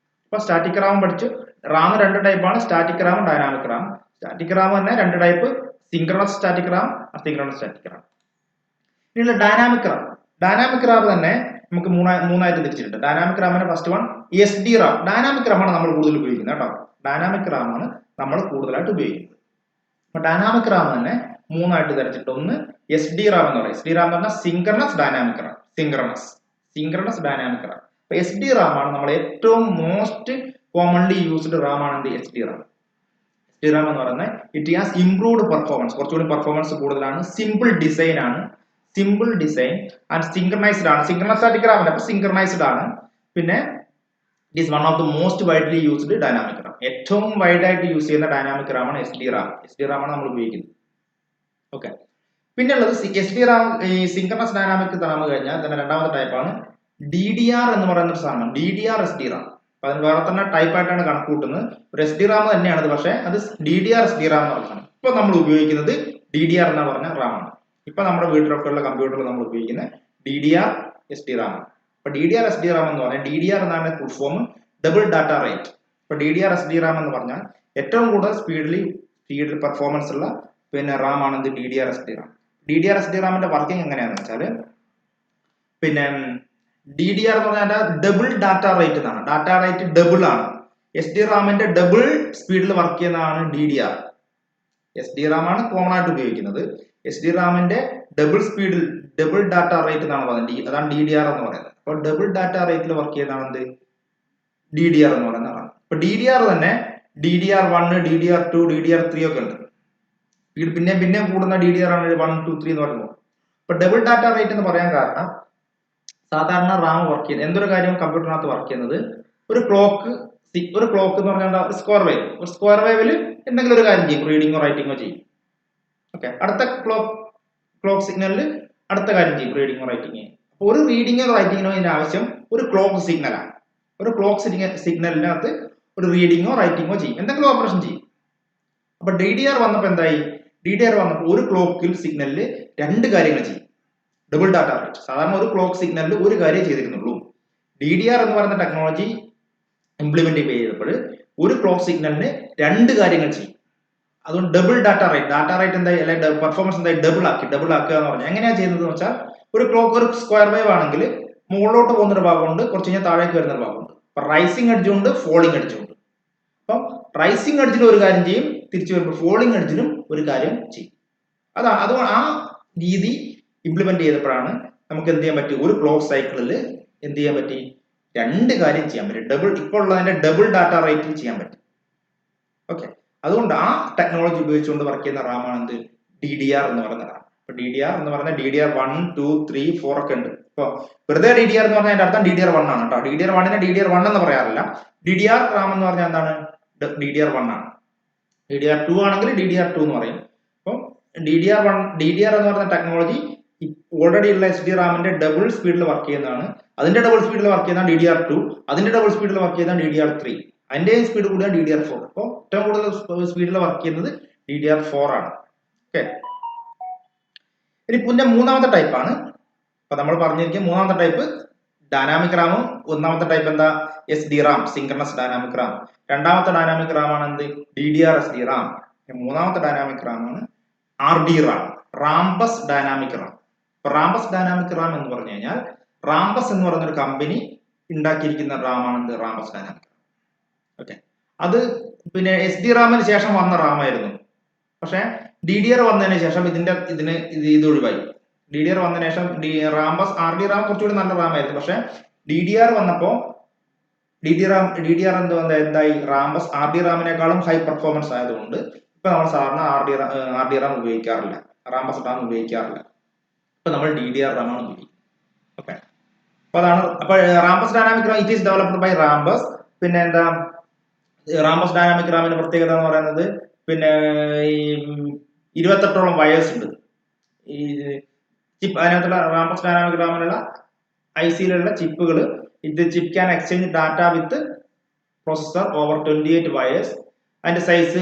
അപ്പൊ സ്റ്റാറ്റിക് റാം പഠിച്ചു. റാം രണ്ട് ടൈപ്പാണ്, static RAM, dynamic RAM. Static RAM തന്നെ രണ്ട് type, synchronous static RAM, asynchronous static RAM. ഇനിയുള്ള ഡൈനാമിക് റാം. ഡൈനാമിക് റാം തന്നെ നമുക്ക് മൂന്നായിട്ട് തിരിച്ചിട്ടുണ്ട്. ഡൈനാമിക് റാമിന് first one SD RAM. Dynamic റാമാണ് നമ്മൾ കൂടുതൽ ഉപയോഗിക്കുന്നത് കേട്ടോ. ഡൈനാമിക് റാമാണ് നമ്മൾ കൂടുതലായിട്ട് ഉപയോഗിക്കുന്നത്. അപ്പൊ ഡൈനാമിക് റാം തന്നെ മൂന്നായിട്ട് തിരിച്ചിട്ട്, ഒന്ന് SD റാം എന്ന് പറയും. SD റാം എന്ന് പറഞ്ഞാൽ synchronous dynamic Ram, synchronous dynamic Ram. അപ്പൊ SD റാം ആണ് നമ്മൾ ഏറ്റവും മോസ്റ്റ് കോമൺലി യൂസ്ഡ് റാം ആണ് എന്ത്, SD റാം. SD റാം എന്ന് പറയുന്നത് ഇറ്റ് ഹാസ് ഇംപ്രൂവ്ഡ് പെർഫോമൻസ്, കുറച്ചുകൂടി പെർഫോമൻസ് കൂടുതലാണ്, സിമ്പിൾ ഡിസൈൻ ആണ്, ആൻഡ് സിങ്ക്രണൈസ്ഡ് ആണ്. സിങ്ക്രണസ് സ്റ്റാറ്റിക് റാം അല്ല, അപ്പൊ സിങ്ക്രണൈസ്ഡ് ആണ്. പിന്നെ it is one of the most widely used dynamic Ram. ഏറ്റവും വൈഡ് ആയിട്ട് യൂസ് ചെയ്യുന്ന ഡൈനാമിക് റാം ആണ് SD റാം. SD റാം ആണ് നമ്മൾ ഉപയോഗിക്കുന്നത്. ഓക്കെ, പിന്നെ ഉള്ളത് SD റാം. ഈ സിങ്ക്രണസ് ഡൈനാമിക് റാം കഴിഞ്ഞാൽ തന്നെ രണ്ടാമത്തെ ടൈപ്പാണ് DDR എന്ന് പറയുന്ന ഒരു സാധനം, DDR SD റാം. അപ്പൊ അതിന് വേറെ തന്നെ ടൈപ്പ് ആയിട്ടാണ് കണക്ക് കൂട്ടുന്നത്. ഒരു SD റാം തന്നെയാണ്, പക്ഷേ അത് DDR SD റാം എന്ന് പറയുന്നത്. ഇപ്പൊ നമ്മൾ ഉപയോഗിക്കുന്നത് DDR എന്ന് പറഞ്ഞ റാം ആണ്. ഇപ്പൊ നമ്മുടെ വീട്ടിലൊക്കെയുള്ള കമ്പ്യൂട്ടറിൽ നമ്മൾ ഉപയോഗിക്കുന്ന DDR SD റാം ആണ്. അപ്പൊ DDR SD റാം എന്ന് പറഞ്ഞാൽ, DDR എന്നാണ് full form, double data rate. ഇപ്പൊ DDR SDRAM എന്ന് പറഞ്ഞാൽ ഏറ്റവും കൂടുതൽ സ്പീഡിൽ പെർഫോമൻസ് ഉള്ള പിന്നെ റാം ആണ് എന്ത് DDR SDRAM. DDR SDRAMന്റെ വർക്കിംഗ് എങ്ങനെയാണെന്ന് വെച്ചാൽ പിന്നെ DDR എന്ന് പറഞ്ഞാൽ ഡബിൾ ഡാറ്റ റേറ്റ് എന്നാണ്. ഡാറ്റ റേറ്റ് ഡബിൾ ആണ്. SDRAMന്റെ ഡബിൾ സ്പീഡിൽ വർക്ക് ചെയ്യുന്നതാണ് DDR. SDRAM ആണ് കോമൺ ആയിട്ട് ഉപയോഗിക്കുന്നത്. SDRAMന്റെ ഡബിൾ ഡാറ്റ റേറ്റ് എന്നാണ് പറയുന്നത്. അതാണ് DDR എന്ന് പറയുന്നത്. അപ്പോൾ ഡബിൾ ഡാറ്റ റേറ്റിൽ വർക്ക് ചെയ്യുന്നതാണ് എന്ത് DDR എന്ന് പറയുന്നതാണ്. ഇപ്പൊ DDR തന്നെ DDR1, DDR2, DDR3 ഒക്കെ ഉണ്ട്. പിന്നെ കൂടുന്ന DDR ആണ് 1, 2, 3 എന്ന് പറയുമ്പോൾ. ഇപ്പൊ ഡബിൾ ഡാറ്റ റേറ്റ് എന്ന് പറയാൻ കാരണം സാധാരണ റാം വർക്ക് ചെയ്യുന്നത് എന്തൊരു കാര്യം കമ്പ്യൂട്ടറിനകത്ത് വർക്ക് ചെയ്യുന്നത് ഒരു ക്ലോക്ക് എന്ന് പറഞ്ഞാൽ ഒരു സ്ക്വയർ വേവിൽ എന്തെങ്കിലും ഒരു കാര്യം ചെയ്യും, റീഡിങ്ങോ റൈറ്റിങ്ങോ ചെയ്യും. ഓക്കെ, അടുത്ത ക്ലോക്ക് സിഗ്നലിൽ അടുത്ത കാര്യം ചെയ്യും, റീഡിങ്ങോ റൈറ്റിംഗ് ചെയ്യും. അപ്പോൾ ഒരു റീഡിങ്ങോ റൈറ്റിങ്ങിനോ ഇതിന്റെ ആവശ്യം ഒരു ക്ലോക്ക് സിഗ്നലാണ്. ഒരു ക്ലോക്ക് സിഗ്നലിനകത്ത് ഒരു റീഡിങ്ങോ റൈറ്റിങ്ങോ ചെയ്യും, എന്തെങ്കിലും ഓപ്പറേഷൻ ചെയ്യും. അപ്പൊ DDR വന്നപ്പോൾ എന്തായി? DDR വന്നപ്പോൾ ഒരു ക്ലോക്കിൽ സിഗ്നലിൽ രണ്ട് കാര്യങ്ങൾ ചെയ്യും. Double data rate. സാധാരണ ഒരു ക്ലോക്ക് സിഗ്നലിൽ ഒരു കാര്യം ചെയ്തിരുന്നുള്ളൂ. DDR എന്ന് പറയുന്ന ടെക്നോളജി ഇംപ്ലിമെന്റ് ചെയ്തപ്പോൾ ഒരു ക്ലോക്ക് സിഗ്നലിന് രണ്ട് കാര്യങ്ങൾ ചെയ്യും. അതുകൊണ്ട് ഡബിൾ ഡാറ്റ റേറ്റ് എന്തായി, അല്ലെങ്കിൽ പെർഫോമൻസ് എന്തായി ഡബിൾ ആക്കുക എന്ന് പറഞ്ഞാൽ എങ്ങനെയാ ചെയ്യുന്നത് വെച്ചാൽ ഒരു ക്ലോക്ക് ഒരു സ്ക്വയർ വേവ് ആണെങ്കിൽ മുകളിലോട്ട് പോകുന്ന ഒരു ഭാഗമുണ്ട്, കുറച്ച് കഴിഞ്ഞാൽ താഴേക്ക് വരുന്ന ഒരു ഭാഗമുണ്ട്. അപ്പൊ റൈസിംഗ് എഡ്ജും ഉണ്ട്, ഫോളിംഗ് എഡ്ജും ഉണ്ട്. അപ്പം റൈസിംഗ് എഡ്ജിൽ ഒരു കാര്യം ചെയ്യും, തിരിച്ചു വരുമ്പോൾ ഫോളിംഗ് എഡ്ജിലും ഒരു കാര്യം ചെയ്യും. അതുകൊണ്ട് ആ രീതി ഇംപ്ലിമെന്റ് ചെയ്തപ്പോഴാണ് നമുക്ക് എന്ത് ചെയ്യാൻ പറ്റി, ഒരു ക്ലോക്ക് സൈക്കിളിൽ എന്ത് ചെയ്യാൻ പറ്റി, രണ്ട് കാര്യം ചെയ്യാൻ പറ്റും. ഇപ്പോൾ ഉള്ളതിന്റെ ഡബിൾ ഡാറ്റ റേറ്റിൽ ചെയ്യാൻ പറ്റും. ഓക്കെ, അതുകൊണ്ട് ആ ടെക്നോളജി ഉപയോഗിച്ചുകൊണ്ട് വർക്ക് ചെയ്യുന്ന റാമാണ് എന്ത് DDR എന്ന് പറയുന്ന റാം. ഇപ്പൊ DDR എന്ന് പറഞ്ഞാൽ DDR1, 2, 3, 4 ഒക്കെ ഉണ്ട്. ഇപ്പൊ വെറുതെ DDR എന്ന് പറഞ്ഞാൽ അതിന്റെ അർത്ഥം DDR1 ആണ് കേട്ടോ. DDR1നെ DDR1 എന്ന് പറയാറില്ല. DDR റാം എന്ന് പറഞ്ഞാൽ എന്താണ്, DDR1 ആണ്. DDR2 ആണെങ്കിൽ DDR2 എന്ന് പറയും. അപ്പം DDR എന്ന് പറയുന്ന ടെക്നോളജി ഓൾറെഡി ഉള്ള SDRAMന്റെ ഡബിൾ സ്പീഡിൽ വർക്ക് ചെയ്യുന്നതാണ്. അതിന്റെ ഡബിൾ സ്പീഡിൽ വർക്ക് ചെയ്യുന്ന DDR2, അതിന്റെ ഡബിൾ സ്പീഡിൽ വർക്ക് ചെയ്യുന്ന DDR3, അതിന്റെ സ്പീഡ് കൂടിയാണ് DDR4. അപ്പോൾ ഏറ്റവും കൂടുതൽ സ്പീഡിൽ വർക്ക് ചെയ്യുന്നത് DDR4 ആണ്. ഓക്കെ, ഇനി പിന്നെ മൂന്നാമത്തെ ടൈപ്പാണ്. അപ്പൊ നമ്മൾ പറഞ്ഞിരിക്കും മൂന്നാമത്തെ ടൈപ്പ് ഡൈനാമിക് റാമും. ഒന്നാമത്തെ ടൈപ്പ് എന്താ, SDRAM, സിൻക്രണസ് ഡൈനാമിക് റാം. രണ്ടാമത്തെ ഡൈനാമിക് റാം ആണ് എന്ത് DDR SDRAM. മൂന്നാമത്തെ ഡൈനാമിക് റാം ആണ് RDRAM, റാംബസ് ഡൈനാമിക് റാം. ഇപ്പൊ റാംബസ് ഡൈനാമിക് റാം എന്ന് പറഞ്ഞു കഴിഞ്ഞാൽ റാംബസ് എന്ന് പറയുന്ന ഒരു കമ്പനി ഉണ്ടാക്കിയിരിക്കുന്ന റാമാണ് എന്ത് റാംബസ് ഡൈനാമിക്. ഓക്കെ, അത് പിന്നെ SDRAMന് ശേഷം വന്ന റാമായിരുന്നു. പക്ഷെ DDR വന്നതിന് ശേഷം ഇത് ഒഴിവായി. DDR വന്നതിന് ശേഷം RDRAM കുറച്ചുകൂടി നല്ല റാമായിരുന്നു. പക്ഷെ DDR വന്നപ്പോ DDR എന്തായി, RDRAMനേക്കാളും ഹൈ പെർഫോമൻസ് ആയതുകൊണ്ട് ഇപ്പൊ നമ്മൾ സാധാരണ RDRAM ഉപയോഗിക്കാറില്ല, റാംബസ് റാം ഉപയോഗിക്കാറില്ല. ഇപ്പൊ നമ്മൾ DDR റാം ആണ് ഉപയോഗിക്കുന്നത്. ഓക്കെ, അപ്പൊ Rambus dynamic RAM it is developed by Rambus. പിന്നെ എന്താ റാംബസ് ഡൈനാമിക് റാമിന്റെ പ്രത്യേകത എന്ന് പറയുന്നത്, പിന്നെ ഈ 28ഓളം വയേഴ്സ് ഉണ്ട് ഈ ചിപ്പ്. അതിനകത്തുള്ള റാംബസ് ഡൈനാമിക് റാമിലുള്ള ICയിലുള്ള ചിപ്പുകൾ, chip can exchange data with processor over 28 wires. അതിന്റെ സൈസ്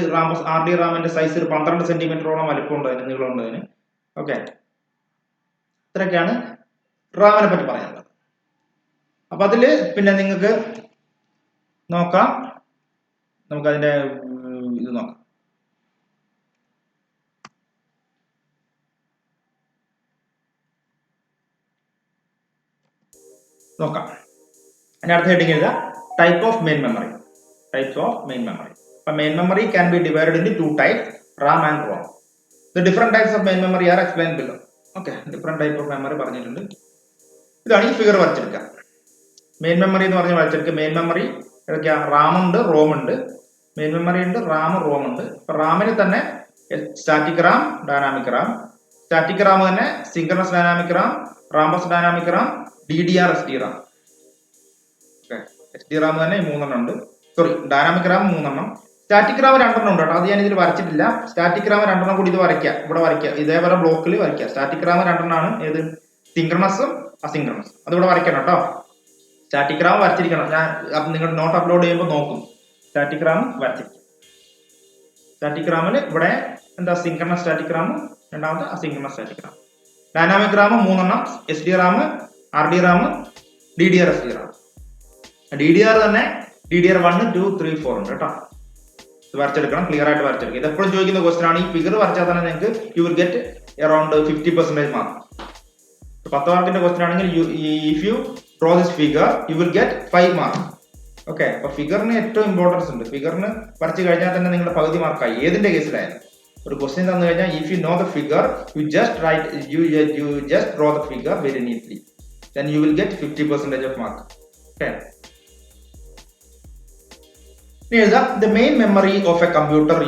RDRAMന്റെ സൈസ് 12 സെന്റിമീറ്ററോളം വലിപ്പമുണ്ട്, അതിന് നീളമുണ്ട് അതിന്. ഓക്കെ, ഇത്രയൊക്കെയാണ് റാമിനെ പറ്റി പറയാനുള്ളത്. അപ്പൊ അതില് പിന്നെ നിങ്ങൾക്ക് നോക്കാം, നമുക്ക് അതിന്റെ ഇത് നോക്കാം. അതിന്റെ അടുത്ത ഹെഡിങ് എഴുതാം, type of main memory. Main memory can be divided into two types, RAM and ROM. The different types of main memory are explained below. Okay, different type of memory പറഞ്ഞിട്ടുണ്ട്. ഇതാണ് ഈ ഫിഗർ വരച്ചെടുക്കുക. മെയിൻ മെമ്മറി എന്ന് പറഞ്ഞ് വരച്ചെടുക്കുക. Main memory ഏതൊക്കെയാ, റാം ഉണ്ട്, Rome ഉണ്ട്. Main memory ഉണ്ട്, Ram, Rome ഉണ്ട്. ഇപ്പൊ റാമിന് തന്നെ static RAM, dynamic RAM. Static RAM തന്നെ synchronous dynamic RAM, Rambus dynamic RAM, DDR SDRAM. SDRAM തന്നെ 3 ഉണ്ട്. Sorry, dynamic RAM 3. Static RAM 2 ഉണ്ട് കേട്ടോ. അത് ഞാൻ ഇതിൽ വരച്ചിട്ടില്ല. സ്റ്റാറ്റിക് റാം 2 കൂടി ഇത് വരയ്ക്കുക, ഇവിടെ വരയ്ക്കുക, ഇതേപോലെ ബ്ലോക്കിൽ വരയ്ക്കുക. സ്റ്റാറ്റിക് റാം 2 ആണ്, ഏത് സിൻക്രണസും അസിൻക്രണസും. അത് ഇവിടെ വരയ്ക്കണം കേട്ടോ. സ്റ്റാറ്റിക് റാം വരച്ചിരിക്കണം. ഞാൻ നിങ്ങൾ നോട്ട് അപ്ലോഡ് ചെയ്യുമ്പോൾ നോക്കും, സ്റ്റാറ്റിക് റാം വരച്ചിരിക്കും. സ്റ്റാറ്റിക് റാമിൽ ഇവിടെ എന്താ, സിൻക്രണസ് സ്റ്റാറ്റിക് റാം, രണ്ടാമത്തെ asynchronous static RAM. Dynamic RAM 3, SDRAM, RDRAM, DDR SDRAM. DDR തന്നെ DDR1, 2, 3, 4 ഉണ്ട് കേട്ടോ. ഇത് വരച്ചെടുക്കണം, ക്ലിയർ ആയിട്ട് വരച്ചെടുക്കുക. ഇത് എപ്പോഴും ചോദിക്കുന്ന ക്വസ്റ്റൻ ആണ്. ഈ ഫിഗർ വരച്ചാൽ തന്നെ നിങ്ങൾക്ക് you will get around 50% mark. 10 മാർക്കിന്റെ ക്വസ്റ്റൻ ആണെങ്കിൽ if you draw this figure you will get 5 mark. Okay, അപ്പൊ ഫിഗറിന് ഏറ്റവും ഇമ്പോർട്ടൻസ് ഉണ്ട്. ഫിഗറിന് വരച്ച് കഴിഞ്ഞാൽ തന്നെ നിങ്ങളുടെ പകുതി മാർക്കായി ഏതിന്റെ കേസിലായാലും. ഒരു ക്വസ്റ്റ്യൻ തന്നു കഴിഞ്ഞാൽ if you know the figure you just write you just draw the figure very neatly, then you will get 50% of mark. Okay. The main memory of a computer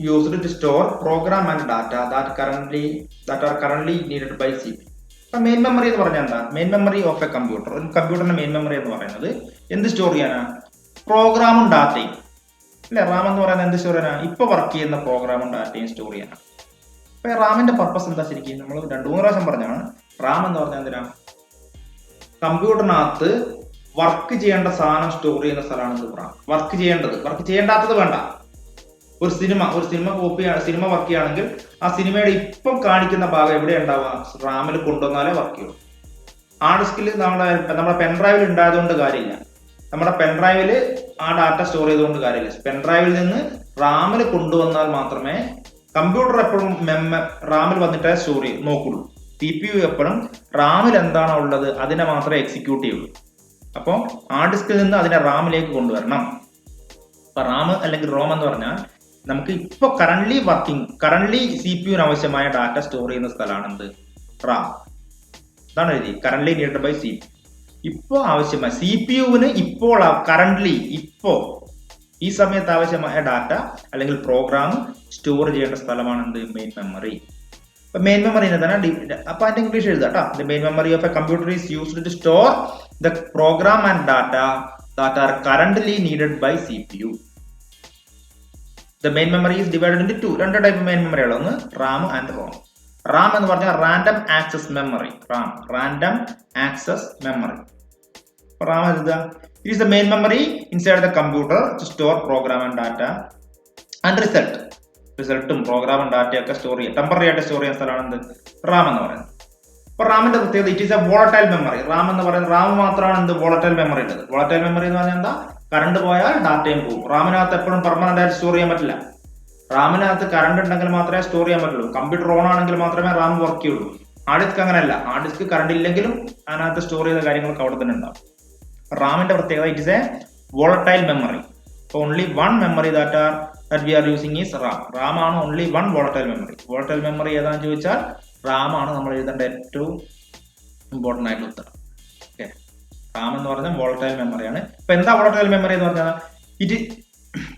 used to store program and data that are currently needed by CPU. അപ്പൊ main memory എന്ന് പറഞ്ഞാൽ എന്താ? Main memory of a computer, ഒരു കമ്പ്യൂട്ടറിന്റെ main memory എന്ന് പറയുന്നത് എന്ത് store ചെയ്യാനാ? പ്രോഗ്രാമും ഡാറ്റയും അല്ലെ. റാം എന്ന് പറയുന്നത് എന്ത് സ്റ്റോർ ചെയ്യാനാ? ഇപ്പൊ വർക്ക് ചെയ്യുന്ന പ്രോഗ്രാമും ഡാറ്റയും സ്റ്റോർ ചെയ്യാനാണ്. അപ്പൊ റാമിന്റെ പർപ്പസ് എന്താ ശരിക്കും? നമ്മൾ 2-3 പ്രാവശ്യം പറഞ്ഞാണ്. റാം എന്ന് പറഞ്ഞാൽ എന്തിനാ? കമ്പ്യൂട്ടറിനകത്ത് വർക്ക് ചെയ്യേണ്ട സാധനം സ്റ്റോർ ചെയ്യുന്ന സ്ഥലമാണ് റാം. വർക്ക് ചെയ്യേണ്ടാത്തത് വേണ്ട. ഒരു സിനിമ സിനിമ വർക്ക് ചെയ്യുകയാണെങ്കിൽ ആ സിനിമയുടെ ഇപ്പം കാണിക്കുന്ന ഭാഗം എവിടെ ഉണ്ടാവുക? റാമിൽ കൊണ്ടുവന്നാലേ വർക്ക് ചെയ്യുള്ളൂ. ആ ഡിസ്കിൽ നമ്മുടെ പെൻഡ്രൈവിൽ ഉണ്ടായതുകൊണ്ട് കാര്യമില്ല. നമ്മുടെ പെൻഡ്രൈവിൽ ആ ഡാറ്റ സ്റ്റോർ ചെയ്തുകൊണ്ട് കാര്യമില്ല. പെൻഡ്രൈവിൽ നിന്ന് റാമിൽ കൊണ്ടുവന്നാൽ മാത്രമേ കമ്പ്യൂട്ടർ എപ്പോഴും റാമിൽ വന്നിട്ടേ സ്റ്റോർ നോക്കുള്ളൂ. CPU എപ്പോഴും റാമിൽ എന്താണോ ഉള്ളത് അതിനെ മാത്രമേ എക്സിക്യൂട്ട് ചെയ്യുള്ളൂ. അപ്പോൾ ആ ഡിസ്കിൽ നിന്ന് അതിനെ റാമിലേക്ക് കൊണ്ടുവരണം. അപ്പൊ റാം അല്ലെങ്കിൽ റോം എന്ന് പറഞ്ഞാൽ നമുക്ക് ഇപ്പോൾ കറന്റ്ലി CPU ആവശ്യമായ ഡാറ്റ സ്റ്റോർ ചെയ്യുന്ന സ്ഥലമാണ് എന്ത്? റാം. അതാണ് എഴുതി കറന്റ്ലി നീഡഡ് ബൈ CPU. ഇപ്പോൾ ആവശ്യമായ CPU-വിന് ഇപ്പോൾ ഈ സമയത്ത് ആവശ്യമായ ഡാറ്റ അല്ലെങ്കിൽ പ്രോഗ്രാം സ്റ്റോർ ചെയ്യേണ്ട സ്ഥലമാണ് എന്ത്? Main memory. മെയിൻ മെമ്മറി തന്നെ അപ്പൊ അതിന്റെ ഇംഗ്ലീഷ് എഴുതാം. The main memory of a computer is used to store the program and data that are currently needed by CPU. The main memory is divided into 2. 2 type main മെമ്മറികൾ. ഒന്ന് RAM and ROM. RAM എന്ന് പറഞ്ഞാൽ random access memory. Random access memory. RAM എഴുതുക. It is the main memory inside the computer to store program and data and റിസൾട്ടും പ്രോഗ്രാമും ഡാറ്റയൊക്കെ store ചെയ്യാം, temporary ആയിട്ട് സ്റ്റോർ ചെയ്യുന്ന സ്ഥലമാണ് എന്ത്? റാം എന്ന് പറയുന്നത്. അപ്പൊ റാമിന്റെ പ്രത്യേകത it is A volatile memory. Ram എന്ന് പറയുന്നത് റാം മാത്രമാണ് എന്ത്? വോളറ്റൈൽ മെമ്മറി ഉള്ളത്. വോളറ്റൈൽ മെമ്മറി എന്ന് പറഞ്ഞാൽ എന്താ? കറണ്ട് പോയാൽ ഡാറ്റയും പോകും. റാമിനകത്ത് എപ്പോഴും പെർമനന്റ് ആയിട്ട് സ്റ്റോർ ചെയ്യാൻ പറ്റില്ല. റാമിനകത്ത് കറണ്ട് ഉണ്ടെങ്കിൽ മാത്രമേ സ്റ്റോർ ചെയ്യാൻ പറ്റുള്ളൂ. കമ്പ്യൂട്ടർ ഓൺ ആണെങ്കിൽ മാത്രമേ റാം വർക്ക് ചെയ്യുള്ളൂ. ആ ഡിസ്ക് അങ്ങനെയല്ല. ആ ഡിസ്ക് കറണ്ട് ഇല്ലെങ്കിലും അതിനകത്ത് സ്റ്റോർ ചെയ്ത കാര്യങ്ങളൊക്കെ അവിടെ തന്നെ ഉണ്ടാവും. റാമിന്റെ പ്രത്യേകത it is A volatile memory. Only one memory that we are using is RAM. RAM ആണ് only one volatile memory. Volatile memory ഏതാണെന്ന് ചോദിച്ചാൽ RAM ആണ് നമ്മൾ എഴുതേണ്ട ഏറ്റവും ഇമ്പോർട്ടന്റ് ആയിട്ടുള്ള ഉത്തരം. ഓക്കെ, RAM എന്ന് പറഞ്ഞാൽ volatile memory ആണ്. ഇപ്പൊ എന്താ volatile memory എന്ന് പറഞ്ഞാൽ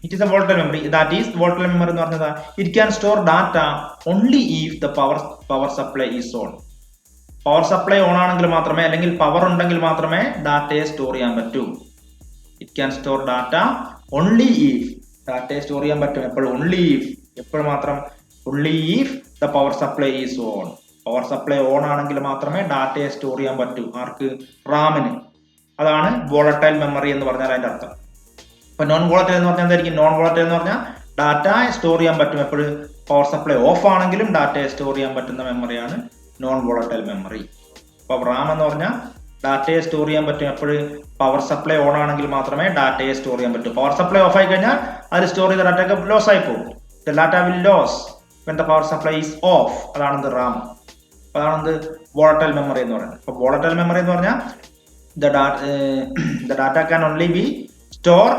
it is a volatile memory. That is volatile memory എന്ന് പറഞ്ഞാൽ it can store data only if the power supply is on. Power supply on ആണെങ്കിൽ മാത്രമേ, അല്ലെങ്കിൽ പവർ ഉണ്ടെങ്കിൽ മാത്രമേ ഡാറ്റയെ സ്റ്റോർ ചെയ്യാൻ പറ്റൂ. It can store data only if. ഡാറ്റയെ സ്റ്റോർ ചെയ്യാൻ പറ്റും എപ്പോഴും? എപ്പോഴും മാത്രം? Only if the power supply is on. Power supply on ആണെങ്കിൽ മാത്രമേ ഡാറ്റയെ സ്റ്റോർ ചെയ്യാൻ പറ്റൂ. ആർക്ക്? റാമിന്. അതാണ് വോളറ്റൈൽ മെമ്മറി എന്ന് പറഞ്ഞാൽ അതിന്റെ അർത്ഥം. ഇപ്പൊ നോൺ വോളറ്റൈൽ എന്ന് പറഞ്ഞാൽ എന്തായിരിക്കും? നോൺ വോളറ്റൈൽ എന്ന് പറഞ്ഞാൽ ഡാറ്റ സ്റ്റോർ ചെയ്യാൻ പറ്റും എപ്പോഴും? പവർ സപ്ലൈ ഓഫ് ആണെങ്കിലും ഡാറ്റയെ സ്റ്റോർ ചെയ്യാൻ പറ്റുന്ന മെമ്മറിയാണ് നോൺ വോളറ്റൈൽ മെമ്മറി. അപ്പൊ റാം എന്ന് പറഞ്ഞാൽ ഡാറ്റയെ സ്റ്റോർ ചെയ്യാൻ പറ്റും എപ്പോഴും? പവർ സപ്ലൈ ഓൺ ആണെങ്കിൽ മാത്രമേ ഡാറ്റയെ സ്റ്റോർ ചെയ്യാൻ പറ്റൂ. പവർ സപ്ലൈ ഓഫ് ആയി കഴിഞ്ഞാൽ അതിൽ സ്റ്റോർ ചെയ്ത ഡാറ്റയൊക്കെ ലോസ് ആയി പോകും. The data will lose when the power supply is off. അതാണെന്ത്? റാം. അതാണെന്ത്? വോളറ്റൈൽ മെമ്മറി എന്ന് പറയുന്നത്. അപ്പൊ വോളറ്റൈൽ മെമ്മറി എന്ന് പറഞ്ഞാൽ the data can only be store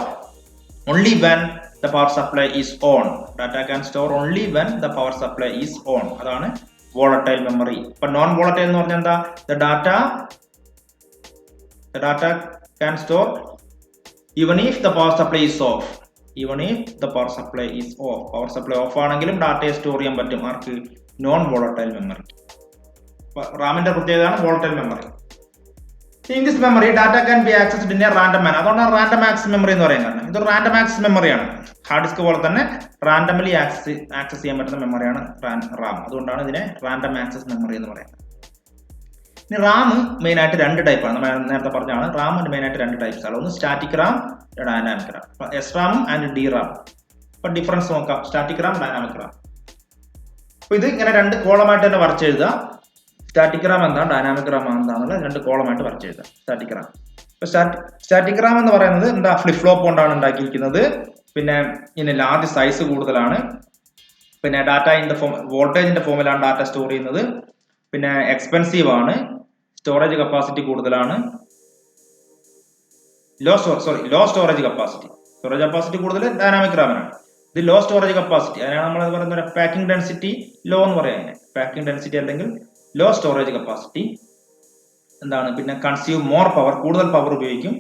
only when the power supply is on. Data can store only when the power supply is on. അതാണ് volatile memory. ഇപ്പൊ non volatile എന്ന് പറഞ്ഞാൽ എന്താ? The data can store even if the power supply is off. Power supply off ആണെങ്കിലും ഡാറ്റയെ store ചെയ്യാൻ പറ്റും. ആർക്ക്? Non volatile memory. റാമിന്റെ പ്രത്യേകതയാണ് volatile memory. In this memory, data can be accessed in a random manner. അതുകൊണ്ടാണ് random access memory എന്ന് പറയുന്നത്. ഇതൊരു റാൻഡം ആക്സസ് മെമ്മറിയാണ്. ഹാർഡ് ഡിസ്ക് പോലെ തന്നെ റാൻഡംലി ആക്സസ് ചെയ്യാൻ പറ്റുന്ന മെമ്മറിയാണ് റാം. അതുകൊണ്ടാണ് ഇതിനെ റാൻഡം ആക്സസ് മെമ്മറി എന്ന് പറയുന്നത്. ഇനി റാം മെയിൻ ആയിട്ട് 2 ടൈപ്പാണ്. നമ്മൾ നേരത്തെ പറഞ്ഞാണ് റാമിന്റെ മെയിൻ ആയിട്ട് 2 ടൈപ്സ് ആണ്. ഒന്ന് static RAM, dynamic Ram. S റാമും ആൻഡ് ഡി റാം. അപ്പൊ ഡിഫറൻസ് നോക്കാം. Static RAM, dynamic Ram. അപ്പൊ ഇത് ഇങ്ങനെ 2 കോളമായിട്ട് തന്നെ വരച്ചെഴുതുക. സ്റ്റാറ്റിക് റാം എന്താ, ഡൈനാമിക് റാം എന്താണെന്നുള്ള 2 കോളമായിട്ട് വരച്ചെഴുതുക. സ്റ്റാറ്റിക് റാം സ്റ്റാറ്റിക് റാം എന്ന് പറയുന്നത് എന്താ ഫ്ലിപ്പ് ഫ്ലോപ്പ് കൊണ്ടാണ് ഉണ്ടാക്കിയിരിക്കുന്നത്. പിന്നെ ഇതിന് ലാർജ് സൈസ് കൂടുതലാണ്. പിന്നെ ഡാറ്റ ഇൻ ദ ഫോം വോൾട്ടേജിന്റെ ഫോമിലാണ് ഡാറ്റ സ്റ്റോർ ചെയ്യുന്നത്. പിന്നെ എക്സ്പെൻസീവ് ആണ്. സ്റ്റോറേജ് കപ്പാസിറ്റി കൂടുതലാണ്. Low storage capacity. Storage capacity കൂടുതൽ ഡൈനാമിക് റാമിനാണ്. ഇത് ലോ സ്റ്റോറേജ് കപ്പാസിറ്റി, അതിനാണ് നമ്മൾ പറയുന്ന പാക്കിംഗ് ഡെൻസിറ്റി ലോ എന്ന് പറയാം. പാക്കിംഗ് ഡെൻസിറ്റി അല്ലെങ്കിൽ ലോ സ്റ്റോറേജ് കപ്പാസിറ്റി എന്താണ്. പിന്നെ കൺസ്യൂം മോർ പവർ, കൂടുതൽ പവർ ഉപയോഗിക്കും.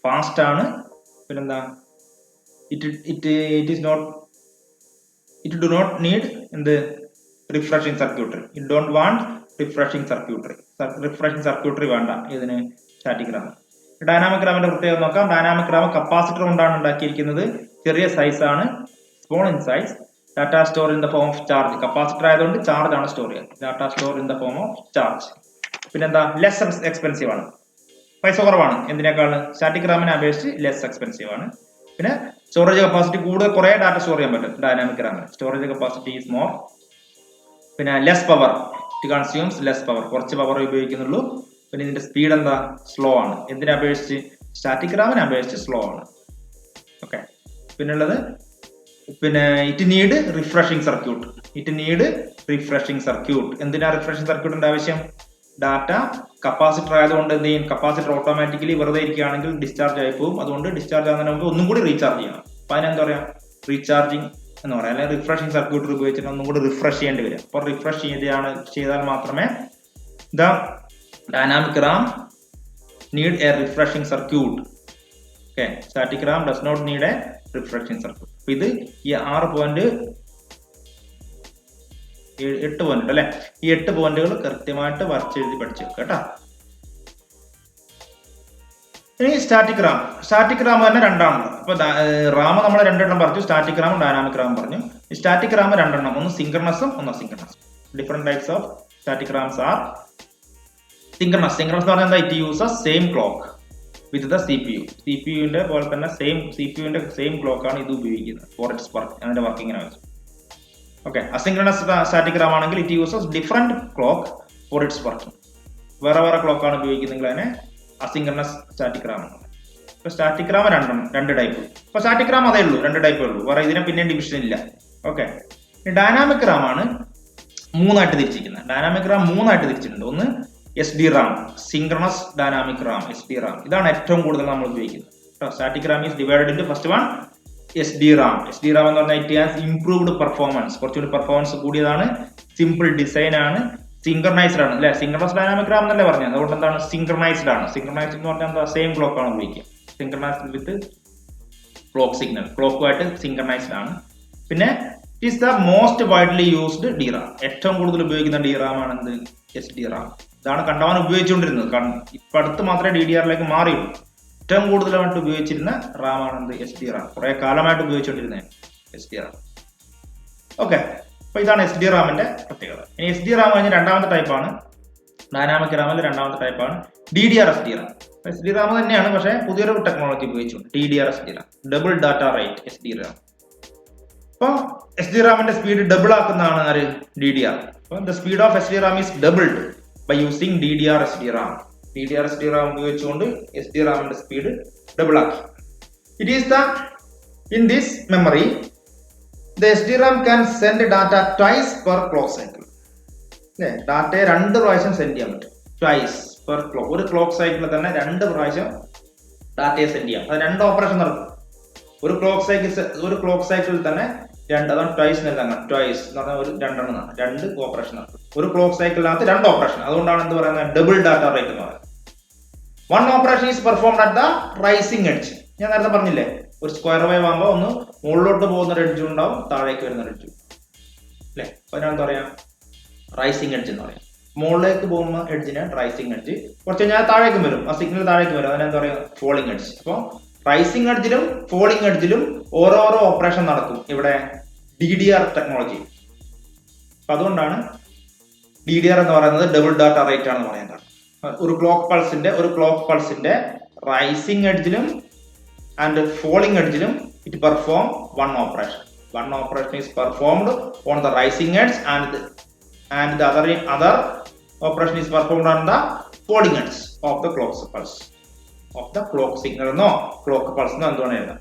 ഫാസ്റ്റ് ആണ്. പിന്നെന്താ, ഇറ്റ് ഡു നോട്ട് നീഡ് എന്ത് refreshing circuitry. It don't want refreshing circuitry വേണ്ട ഇതിന് സ്റ്റാറ്റിക് റാം. ഡൈനാമിക് റാമിന്റെ പ്രത്യേകത നോക്കാം. ഡൈനാമിക് റാം കപ്പാസിറ്റർ കൊണ്ടാണ് ഉണ്ടാക്കിയിരിക്കുന്നത്. ചെറിയ സൈസ് ആണ്, small in size. Data store in the form of charge. Capacitor ആയതുകൊണ്ട് ചാർജ് ആണ് സ്റ്റോർ ചെയ്യുന്നത്. Data store in the form of charge. പിന്നെന്താ, ലെസ് എക്സ്പെൻസീവ് ആണ്, പൈസ കുറവാണ്. എന്തിനേക്കാൾ സ്റ്റാറ്റിക് റാമിനെ അപേക്ഷിച്ച് ലെസ് എക്സ്പെൻസീവ് ആണ്. പിന്നെ സ്റ്റോറേജ് കപ്പാസിറ്റി കൂടുതൽ, കുറെ ഡാറ്റ സ്റ്റോർ ചെയ്യാൻ പറ്റും ഡൈനാമിക് റാമിന്. Storage capacity is more. പിന്നെ less power, it consumes less power, കുറച്ച് പവർ ഉപയോഗിക്കുന്നുള്ളൂ. പിന്നെ ഇതിന്റെ സ്പീഡ് എന്താ, സ്ലോ ആണ്. എന്തിനെ അപേക്ഷിച്ച്, സ്റ്റാറ്റിക് റാമിനെ അപേക്ഷിച്ച് സ്ലോ ആണ്. ഓക്കെ. പിന്നുള്ളത് പിന്നെ ഇറ്റ് നീഡ് റിഫ്രഷിംഗ് സർക്യൂട്ട്. എന്തിനാ റിഫ്രഷിംഗ് സർക്യൂട്ടിന്റെ ആവശ്യം? ഡാറ്റ കപ്പാസിറ്റർ ആയതുകൊണ്ട് എന്ത് ചെയ്യും, കപ്പാസിറ്റർ ഓട്ടോമാറ്റിക്കലി വെറുതെ ഇരിക്കുകയാണെങ്കിൽ ഡിസ്ചാർജ് ആയി പോകും. അതുകൊണ്ട് ഡിസ്ചാർജ് ആകുന്നതിന് മുമ്പ് ഒന്നും കൂടി റീചാർജ് ചെയ്യണം. അപ്പൊ അതിനെന്താ പറയാ, റീചാർജിങ് എന്ന് പറയാം. അല്ലെങ്കിൽ റിഫ്രഷിംഗ് സർക്യൂട്ടർ ഉപയോഗിച്ചിട്ട് ഒന്നും കൂടി റിഫ്രഷ് ചെയ്യേണ്ടി വരും. അപ്പോൾ റിഫ്രഷ് ചെയ്താൽ മാത്രമേ the dynamic RAM need a refreshing circuit. Okay. Static RAM does not need a refreshing circuit. അപ്പൊ ഇത് ഈ 8 പോയിന്റ് അല്ലെ, ഈ 8 പോയിന്റുകൾ കൃത്യമായിട്ട് വരച്ചെഴുതി പഠിച്ചു കേട്ടോ. ഇനി സ്റ്റാറ്റിക് റാം തന്നെ രണ്ടാണല്ലോ. അപ്പൊ റാം നമ്മൾ രണ്ടെണ്ണം പറഞ്ഞു, സ്റ്റാറ്റിക് റാമും ഡൈനാമിക് റാം പറഞ്ഞു. സ്റ്റാറ്റിക് റാം രണ്ടെണ്ണം, ഒന്ന് സിങ്ക്രണസും ഒന്ന് അസിങ്ക്രണസും. Different types of static RAMs are synchronous എന്ന് പറഞ്ഞാൽ എന്താ, it uses same clock with the സിപിയുവിന്റെ പോലെ തന്നെ സിപിയുവിന്റെ സെയിം ക്ലോക്ക് ആണ് ഇത് ഉപയോഗിക്കുന്നത് ഫോർ ഇറ്റ്സ് വർക്ക്, അതിന്റെ വർക്കിങ്ങിനെ വെച്ച്. ഓക്കെ. അസിങ്ക്രണസ് സ്റ്റാറ്റിക് റാം ആണെങ്കിൽ it uses different clock for its working. വേറെ ക്ലോക്ക് ആണ് ഉപയോഗിക്കുന്നെങ്കിൽ അതിനെ അസിങ്ക്രണസ് സ്റ്റാറ്റിക് റാം ആണ്. ഇപ്പൊ സ്റ്റാറ്റിക് റാം രണ്ട് ടൈപ്പ്. ഇപ്പൊ സ്റ്റാറ്റിക് റാം അതേ ഉള്ളൂ, 2 ടൈപ്പേ ഉള്ളൂ, വേറെ ഇതിനെ പിന്നെ ഡിവിഷൻ ഇല്ല. ഓക്കെ. ഡൈനാമിക് റാം ആണ് 3 ആയിട്ട് തിരിച്ചിരിക്കുന്നത്. ഡൈനാമിക് റാം 3 ആയിട്ട് തിരിച്ചിട്ടുണ്ട്. ഒന്ന് SD Ram, synchronous dynamic Ram, SD Ram. ഇതാണ് ഏറ്റവും കൂടുതൽ നമ്മൾ ഉപയോഗിക്കുന്നത്. Static RAM is divided into first one SD Ram. SD Ram എന്ന് പറഞ്ഞാൽ ഇറ്റ് ഹാസ് ഇംപ്രൂവ്ഡ് പെർഫോമൻസ്, കുറച്ചുകൂടി പെർഫോമൻസ് കൂടിയതാണ്, സിമ്പിൾ ഡിസൈൻ ആണ്, സിങ്ക്രണൈസ്ഡ് ആണ് അല്ലെ. സിങ്ക്രണസ് ഡൈനാമിക് റാം എന്നല്ലേ പറഞ്ഞത്, അതുകൊണ്ട് എന്താണ് സിങ്ക്രണൈസ്ഡ് ആണ്. സിങ്ക്രണൈസ്ഡ് എന്ന് പറഞ്ഞാൽ എന്താ, സെയിം ക്ലോക്ക് ആണ് ഉപയോഗിക്കുക. സിങ്ക്രണൈസ്ഡ് വിത്ത് ക്ലോക്ക് സിഗ്നൽ, ക്ലോക്കുമായിട്ട് സിങ്ക്രണൈസ്ഡ് ആണ്. പിന്നെ it is the most widely used D RAM. ഏറ്റവും കൂടുതൽ ഉപയോഗിക്കുന്ന ഡി റാം ആണ് എന്ത്, SD റാം. ഇതാണ് കണ്ടവാൻ ഉപയോഗിച്ചുകൊണ്ടിരുന്നത്. ഇപ്പൊ അടുത്ത് മാത്രമേ DDR-ലേക്ക് മാറിയുള്ളൂ. ഏറ്റവും കൂടുതലായിട്ട് ഉപയോഗിച്ചിരുന്ന റാം ആണ് SD റാം. കുറെ കാലമായിട്ട് ഉപയോഗിച്ചുകൊണ്ടിരുന്നത് SD റാം. ഓക്കെ. അപ്പൊ ഇതാണ് SD റാമിന്റെ പ്രത്യേകത. ഇനി SD റാം കഴിഞ്ഞ രണ്ടാമത്തെ ടൈപ്പാണ്, ഡൈനാമിക് റാമിൽ രണ്ടാമത്തെ ടൈപ്പാണ് DDR-SD റാം. SD റാം തന്നെയാണ്, പക്ഷേ പുതിയൊരു ടെക്നോളജി ഉപയോഗിച്ചുകൊണ്ട് DDR-SD Ram, double data rate SD Ram. അപ്പൊ SD റാമിന്റെ സ്പീഡ് ഡബിൾ ആക്കുന്നതാണ് ആര്, DDR. അപ്പൊ the speed of SD Ram is doubled by using DDR-SD Ram. DDR-SD Ram ഉപയോഗിച്ചുകൊണ്ട് SD റാമിന്റെ സ്പീഡ് ഡബിൾ ആക്കി. It is in this memory the SD Ram can send data twice per clock cycle. അല്ലേ, ഡാറ്റയെ 2 പ്രാവശ്യം send ചെയ്യാൻ പറ്റും. twice per clock, ഒരു clock സൈക്കിളിൽ തന്നെ 2 പ്രാവശ്യം ഡാറ്റയെ സെൻഡ് ചെയ്യാം. അത് 2 ഓപ്പറേഷൻ നടക്കും. ഒരു ക്ലോക്ക് സൈക്കിളിൽ തന്നെ 2, അതാണ് ട്വൈസ് എന്ന് ട്വൈസ് എന്ന് പറഞ്ഞാൽ ഒരു 2 ഓപ്പറേഷൻ നടക്കും. ഒരു ക്ലോക്ക് സൈക്കിളിനകത്ത് 2 ഓപ്പറേഷൻ. അതുകൊണ്ടാണ് എന്ത് പറയുന്നത്, ഡബിൾ ഡാറ്റ റേറ്റ് എന്ന് പറയുന്നത്. 1 operation is performed at the rising edge. ഞാൻ നേരത്തെ പറഞ്ഞില്ലേ, ഒരു സ്ക്വയർ വേവ് ആകുമ്പോൾ ഒന്ന് മുകളിലോട്ട് പോകുന്ന ഒരു എഡ്ജും ഉണ്ടാവും, താഴേക്ക് വരുന്ന ഒരു എഡ്ജും അല്ലെ. അപ്പൊ അതിനെന്താ പറയാ, റൈസിംഗ് എഡ്ജ് എന്ന് പറയാം. മുകളിലേക്ക് പോകുന്ന എഡ്ജിന് റൈസിംഗ് എഡ്ജ്, കുറച്ച് കഴിഞ്ഞാൽ താഴേക്കും വരും, ആ സിഗ്നൽ താഴേക്ക് വരും, അതിനെന്താ പറയാ, ഫോളിംഗ് എഡ്ജ്. അപ്പോൾ റൈസിംഗ് എഡ്ജിലും ഫോളിംഗ് എഡ്ജിലും ഓരോരോ ഓപ്പറേഷൻ നടക്കും ഇവിടെ DDR ടെക്നോളജി. അപ്പൊ അതുകൊണ്ടാണ് DDR എന്ന് പറയുന്നത് ഡബിൾ ഡാറ്റ റേറ്റ് ആണെന്ന് പറയാൻ കാരണം. ഒരു ക്ലോക്ക് പൾസിന്റെ റൈസിംഗ് എഡ്ജിലും ആൻഡ് ഫോളിംഗ് എഡ്ജിലും it perform 1 operation. 1 operation is performed on the rising edge and the other operation is performed on the falling edge of the clock pulse. Of the clock signal എന്നോ clock pulse എന്നോ എന്തുകൊണ്ട് എഴുതാം.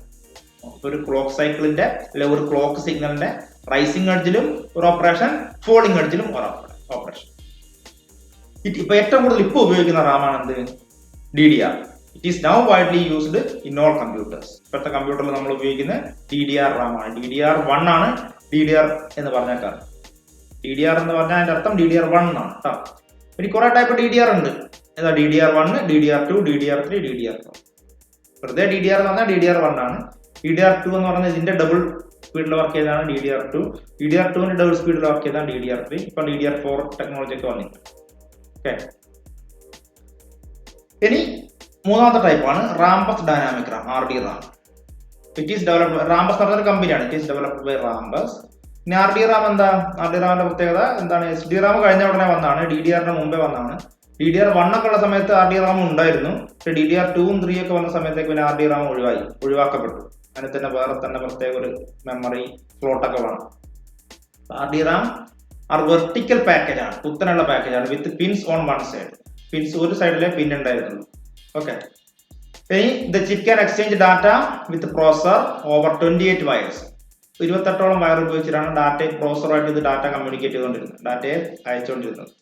ഒരു clock സൈക്കിളിന്റെ അല്ലെ ഒരു clock സിഗ്നലിന്റെ rising എഡ്ജിലും ഒരു ഓപ്പറേഷൻ, ഫോളിംഗ് എഡ്ജിലും ഒരു ഓപ്പറേഷൻ. ഇപ്പൊ ഏറ്റവും കൂടുതൽ ഇപ്പൊ ഉപയോഗിക്കുന്ന റാമാണ് എന്ത്? DDR. It is now widely used in all computers. ഇപ്പോഴത്തെ കമ്പ്യൂട്ടറിൽ നമ്മൾ ഉപയോഗിക്കുന്ന DDR റാമാണ്. DDR1 ആണ് DDR എന്ന് പറഞ്ഞാൽ കാരണം. DDR എന്ന് പറഞ്ഞാൽ അതിന്റെ അർത്ഥം DDR1 എന്നാണ് കേട്ടോ. ഇനി കുറെ ടൈപ്പ് DDR ഉണ്ട്. ഏതാ? DDR1, DDR2, DDR3, DDR4. വെറുതെ DDR എന്ന് പറഞ്ഞാൽ DDR1 ആണ്. DDR2 എന്ന് പറഞ്ഞാൽ ഇതിന്റെ ഡബിൾ സ്പീഡിൽ വർക്ക് ചെയ്താണ് DDR2. DDR2ന്റെ ഡബിൾ സ്പീഡിൽ വർക്ക് ചെയ്താണ് DDR3. ഇപ്പൊ DDR4 ടെക്നോളജി ഒക്കെ വന്നിട്ടുണ്ട്. ഓക്കെ. ഇനി മൂന്നാമത്തെ ടൈപ്പാണ് Rambus dynamic RAM, RD RAM. It is developed, Rambus എന്ന് പറഞ്ഞ കമ്പനിയാണ്. It is developed by Rambus. ഇനി RD റാം എന്താ? RD റാമിന്റെ പ്രത്യേകത എന്താണ്? SD റാം കഴിഞ്ഞ ഉടനെ വന്നതാണ്, DDRന്റെ മുമ്പേ വന്നതാണ്. DDR1 ഒക്കെ ഉള്ള സമയത്ത് RD റാം ഉണ്ടായിരുന്നു. പക്ഷെ DDR2ഉം 3 ഒക്കെ വന്ന സമയത്തേക്ക് പിന്നെ RD റാം ഒഴിവാക്കപ്പെട്ടു. അതിന് തന്നെ വേറെ തന്നെ പ്രത്യേക ഒരു മെമ്മറി സ്ലോട്ടൊക്കെ വേണം. RD റാം വെർട്ടിക്കൽ പാക്കേജ് ആണ്, കുത്തനുള്ള പാക്കേജ് ആണ്, with pins on one side. Pins ഒരു സൈഡിലെ പിൻ ഉണ്ടായിരുന്നുള്ളൂ. ഓക്കെ. ഇനി the chip can exchange data with processor over 28 wires. 28ഓളം വയർ ഉപയോഗിച്ചിട്ടാണ് പ്രോസസറുമായിട്ട് ഇത് ഡാറ്റ കമ്മ്യൂണിക്കേറ്റ് ചെയ്തുകൊണ്ടിരുന്നത്, ഡാറ്റയെ അയച്ചുകൊണ്ടിരുന്നത്.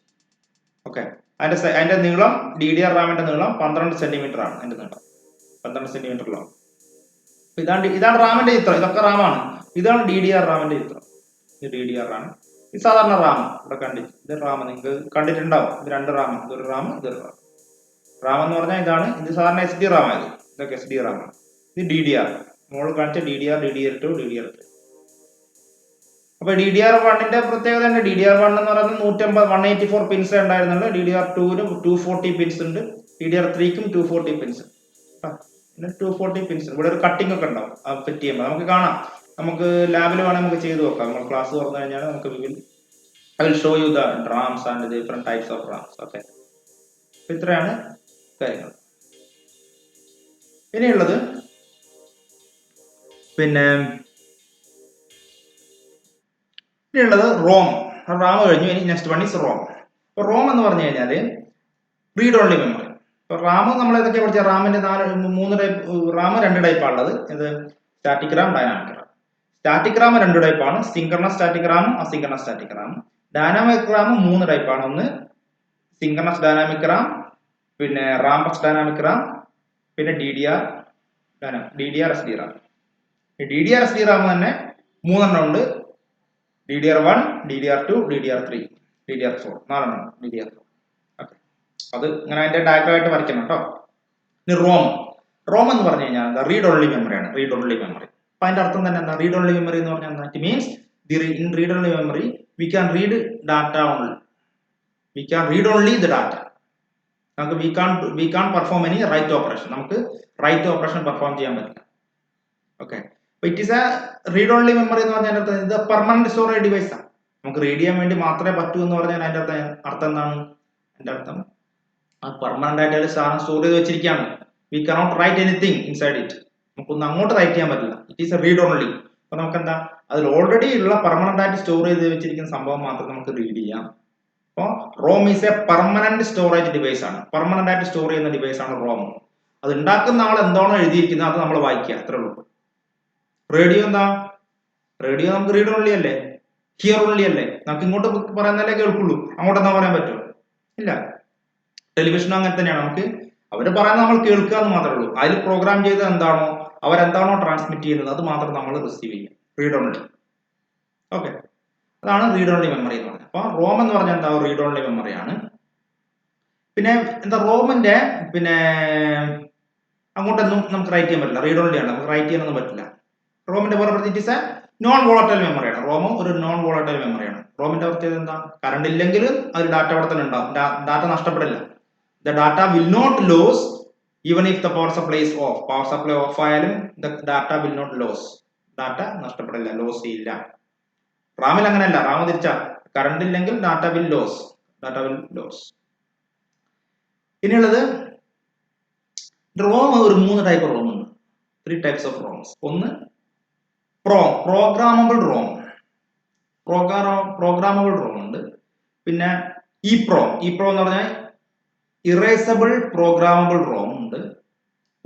ഓക്കെ. അതിന്റെ നീളം, DDR റാമിന്റെ നീളം 12 സെന്റിമീറ്റർ ആണ്. അതിന്റെ നീളം 12 സെന്റിമീറ്ററിലാണ്. ഇതാണ് റാമിന്റെ ചിത്രം. ഇതൊക്കെ റാമാണ്. ഇതാണ് DDR റാമിന്റെ ചിത്രം. ഇത് DDR ആണ്. ഇത് സാധാരണ റാം. ഇവിടെ കണ്ടിട്ട് ഇത് റാം നിങ്ങൾക്ക് കണ്ടിട്ടുണ്ടാവും. ഇത് രണ്ട് റാം, ഇതൊരു റാം, ഇതൊരു റാം. റാം എന്ന് പറഞ്ഞാൽ ഇതാണ്. ഇത് സാധാരണ SD റാം ആയത്. ഇതൊക്കെ SD റാം ആണ്. ഇത് DDR. നമ്മൾ കാണിച്ച DDR, DDR2, DDR3. അപ്പൊ DDR1ന്റെ പ്രത്യേകത തന്നെ, DDR1 എന്ന് പറയുന്നത് 184 പിൻസ് ഉണ്ടായിരുന്നുള്ളൂ. DDR2ന് 240 പിൻസ് ഉണ്ട്. DDR3ക്കും 240 പിൻസ്. 240 പിൻസ്. ഇവിടെ ഒരു കട്ടിംഗ് ഒക്കെ ഉണ്ടാവും ഫിറ്റ് ചെയ്യുമ്പോൾ. നമുക്ക് കാണാം. നമുക്ക് ലാബിൽ വേണമെങ്കിൽ നമുക്ക് ചെയ്ത് നോക്കാം. നമ്മൾ ക്ലാസ് തുറന്നു കഴിഞ്ഞാൽ നമുക്ക് I will show you the RAMs and the different types of RAMs. Okay. ഇത്രയാണ് കാര്യങ്ങൾ. ഇനിയുള്ളത് റോം. റാം കഴിഞ്ഞു. ഇനി നെക്സ്റ്റ് വൺ ഈസ് റോം. അപ്പൊ റോം എന്ന് പറഞ്ഞു കഴിഞ്ഞാൽ റീഡ് ഓൺലി മെമ്മറി. ഇപ്പൊ റാം നമ്മൾ ഏതൊക്കെ പഠിച്ച? റാമിന്റെ റാം രണ്ട് ടൈപ്പാണ് ഉള്ളത്. ഇത് static RAM, dynamic RAM. Static Ram രണ്ട് ടൈപ്പാണ്, സിങ്കർണസ് സ്റ്റാറ്റിക് റാമും അസിങ്കർണസ് സ്റ്റാറ്റിക് റാമും. ഡൈനാമിക് റാം 3 ടൈപ്പാണ്. ഒന്ന് സിങ്കർണസ് ഡൈനാമിക് റാം, പിന്നെ റാംബസ് ഡൈനാമിക് റാം, പിന്നെ DDR SD Ram. DDR SD Ram തന്നെ 3 ഉണ്ട്. DDR1, DDR2, DDR3, DDR4, 4 DDR4. Okay. അത് ഇങ്ങനെ അതിന്റെ ഡയഗ്രാമായിട്ട് വരയ്ക്കണം കേട്ടോ. ഇനി റോം എന്ന് പറഞ്ഞു കഴിഞ്ഞാൽ എന്താ? റീഡ് ഓൺലി മെമ്മറിയാണ്. Read only memory. അപ്പൊ അതിന്റെ അർത്ഥം തന്നെ എന്താ? റീഡ് ഓൺലി മെമ്മറി എന്ന് പറഞ്ഞാൽ എന്താ? It means in read only memory we can read data only. We can read only the data. We can't perform any write operation. നമുക്ക് write operation perform ചെയ്യാൻ പറ്റില്ല. Okay. But it is a read only memory എന്ന് പറഞ്ഞാൽ അർത്ഥം ഇത് permanent storage device ആണ്. നമുക്ക് read ചെയ്യാൻ വേണ്ടി മാത്രമേ പറ്റൂ എന്ന് പറഞ്ഞാൽ അതിന്റെ അർത്ഥം എന്താണ്? അതിന്റെ അർത്ഥം ആ പെർമനന്റ് ആയിട്ട് സാധനം സ്റ്റോർ ചെയ്ത് വെച്ചിരിക്കുകയാണ്. We cannot write anything inside it. നമുക്കൊന്നും അങ്ങോട്ട് റൈറ്റ് ചെയ്യാൻ പറ്റില്ല. It is a read only. അപ്പൊ നമുക്ക് എന്താ? അതിൽ ഓൾറെഡി ഉള്ള പെർമനന്റ് ആയിട്ട് സ്റ്റോർ ചെയ്ത് വെച്ചിരിക്കുന്ന സംഭവം മാത്രം നമുക്ക് റീഡ് ചെയ്യാം. അപ്പോൾ ROM is a permanent storage device ആണ്. പെർമനന്റ് ആയിട്ട് സ്റ്റോർ ചെയ്യുന്ന ഡിവൈസ് ആണ് റോം. അത് ഉണ്ടാക്കുന്ന ആൾ എന്താണോ എഴുതിയിരിക്കുന്നത് അത് നമ്മൾ വായിക്കുക, അത്രേ ഉള്ളൂ. റേഡിയോ എന്താ? റേഡിയോ നമുക്ക് റീഡ് ഓൺലി അല്ലേ, ഹിയർ ഓൺലി അല്ലേ? നമുക്ക് ഇങ്ങോട്ട് പറയുന്നതല്ലേ കേൾക്കുള്ളൂ, അങ്ങോട്ട് എന്താ പറയാൻ പറ്റുമോ? ഇല്ല. ടെലിവിഷനും അങ്ങനെ തന്നെയാണ്. നമുക്ക് അവര് പറയുന്നത് നമ്മൾ കേൾക്കുക എന്ന് മാത്രമേ ഉള്ളൂ. അതിൽ പ്രോഗ്രാം ചെയ്ത് എന്താണോ അവരെന്താണോ ട്രാൻസ്മിറ്റ് ചെയ്യുന്നത് അത് മാത്രം നമ്മൾ റിസീവ് ചെയ്യും. Read only. ഓക്കെ. അതാണ് റീഡ് ഓൺലി മെമ്മറി എന്ന് പറയുന്നത്. അപ്പൊ റോം എന്ന് പറഞ്ഞാൽ എന്താ? റീഡ് ഓൺലി മെമ്മറിയാണ്. പിന്നെ എന്താ റോമിന്റെ അങ്ങോട്ടൊന്നും നമുക്ക് റൈറ്റ് ചെയ്യാൻ പറ്റില്ല. റീഡ് ഓൺലി ആണ്, നമുക്ക് റൈറ്റ് ചെയ്യാനൊന്നും പറ്റില്ല. റോമിന്റെ വേറെ പ്രത്യേകിച്ച് നോൺ വോളറ്റൈൽ മെമ്മറിയാണ്. റോം ഒരു നോൺ വോളറ്റൈൽ മെമ്മറിയാണ്. റോമിന്റെ പ്രത്യേകത എന്താ? കറണ്ട് ഇല്ലെങ്കിൽ അതിൽ ഡാറ്റ അവിടെ തന്നെ ഉണ്ടാവും. Data നഷ്ടപ്പെടില്ല. The data will not lose even if the power supply is off. Power supply off ആയാലും the data will not lose. ഡാറ്റ നഷ്ടപ്പെടില്ല, ലോസ് ചെയ്യില്ല. റാമിൽ അങ്ങനെയല്ല. റാം തിരിച്ചാ, കറണ്ട് ഇല്ലെങ്കിൽ ഡാറ്റ വിൽ ലോസ്. ഇനിയുള്ളത് റോം ഒരു 3 ടൈപ്പ് റോം ഉണ്ട്. 3 types of ROMs. ഒന്ന് പ്രോഗ്രാമബിൾ റോം. പ്രോഗ്രാമബിൾ റോം ഉണ്ട്. പിന്നെ EEPROM എന്ന് പറഞ്ഞാൽ ഇറേസബിൾ പ്രോഗ്രാമബിൾ റോം ഉണ്ട്.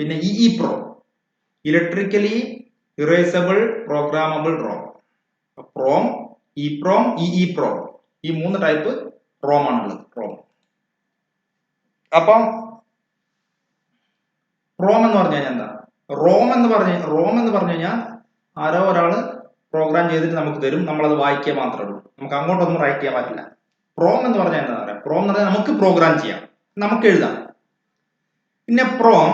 പിന്നെ EEPROM, electrically erasable programmable ROM. PROM, EEPROM, EEPROM, ഈ 3 ടൈപ്പ് റോം ആണുള്ളത്. റോം. അപ്പം റോം എന്ന് പറഞ്ഞു കഴിഞ്ഞാൽ എന്താ? റോം എന്ന് പറഞ്ഞു കഴിഞ്ഞാൽ ആരോ ഒരാള് പ്രോഗ്രാം ചെയ്തിട്ട് നമുക്ക് തരും, നമ്മളത് വായിക്കുക മാത്രമേ ഉള്ളൂ, നമുക്ക് അങ്ങോട്ടൊന്നും റൈറ്റ് ചെയ്യാൻ പറ്റില്ല. പ്രോം എന്ന് പറഞ്ഞാൽ എന്താ പറയാ? പ്രോം എന്ന് പറഞ്ഞാൽ നമുക്ക് പ്രോഗ്രാം ചെയ്യാം, നമുക്ക് എഴുതാം. പിന്നെ PROM,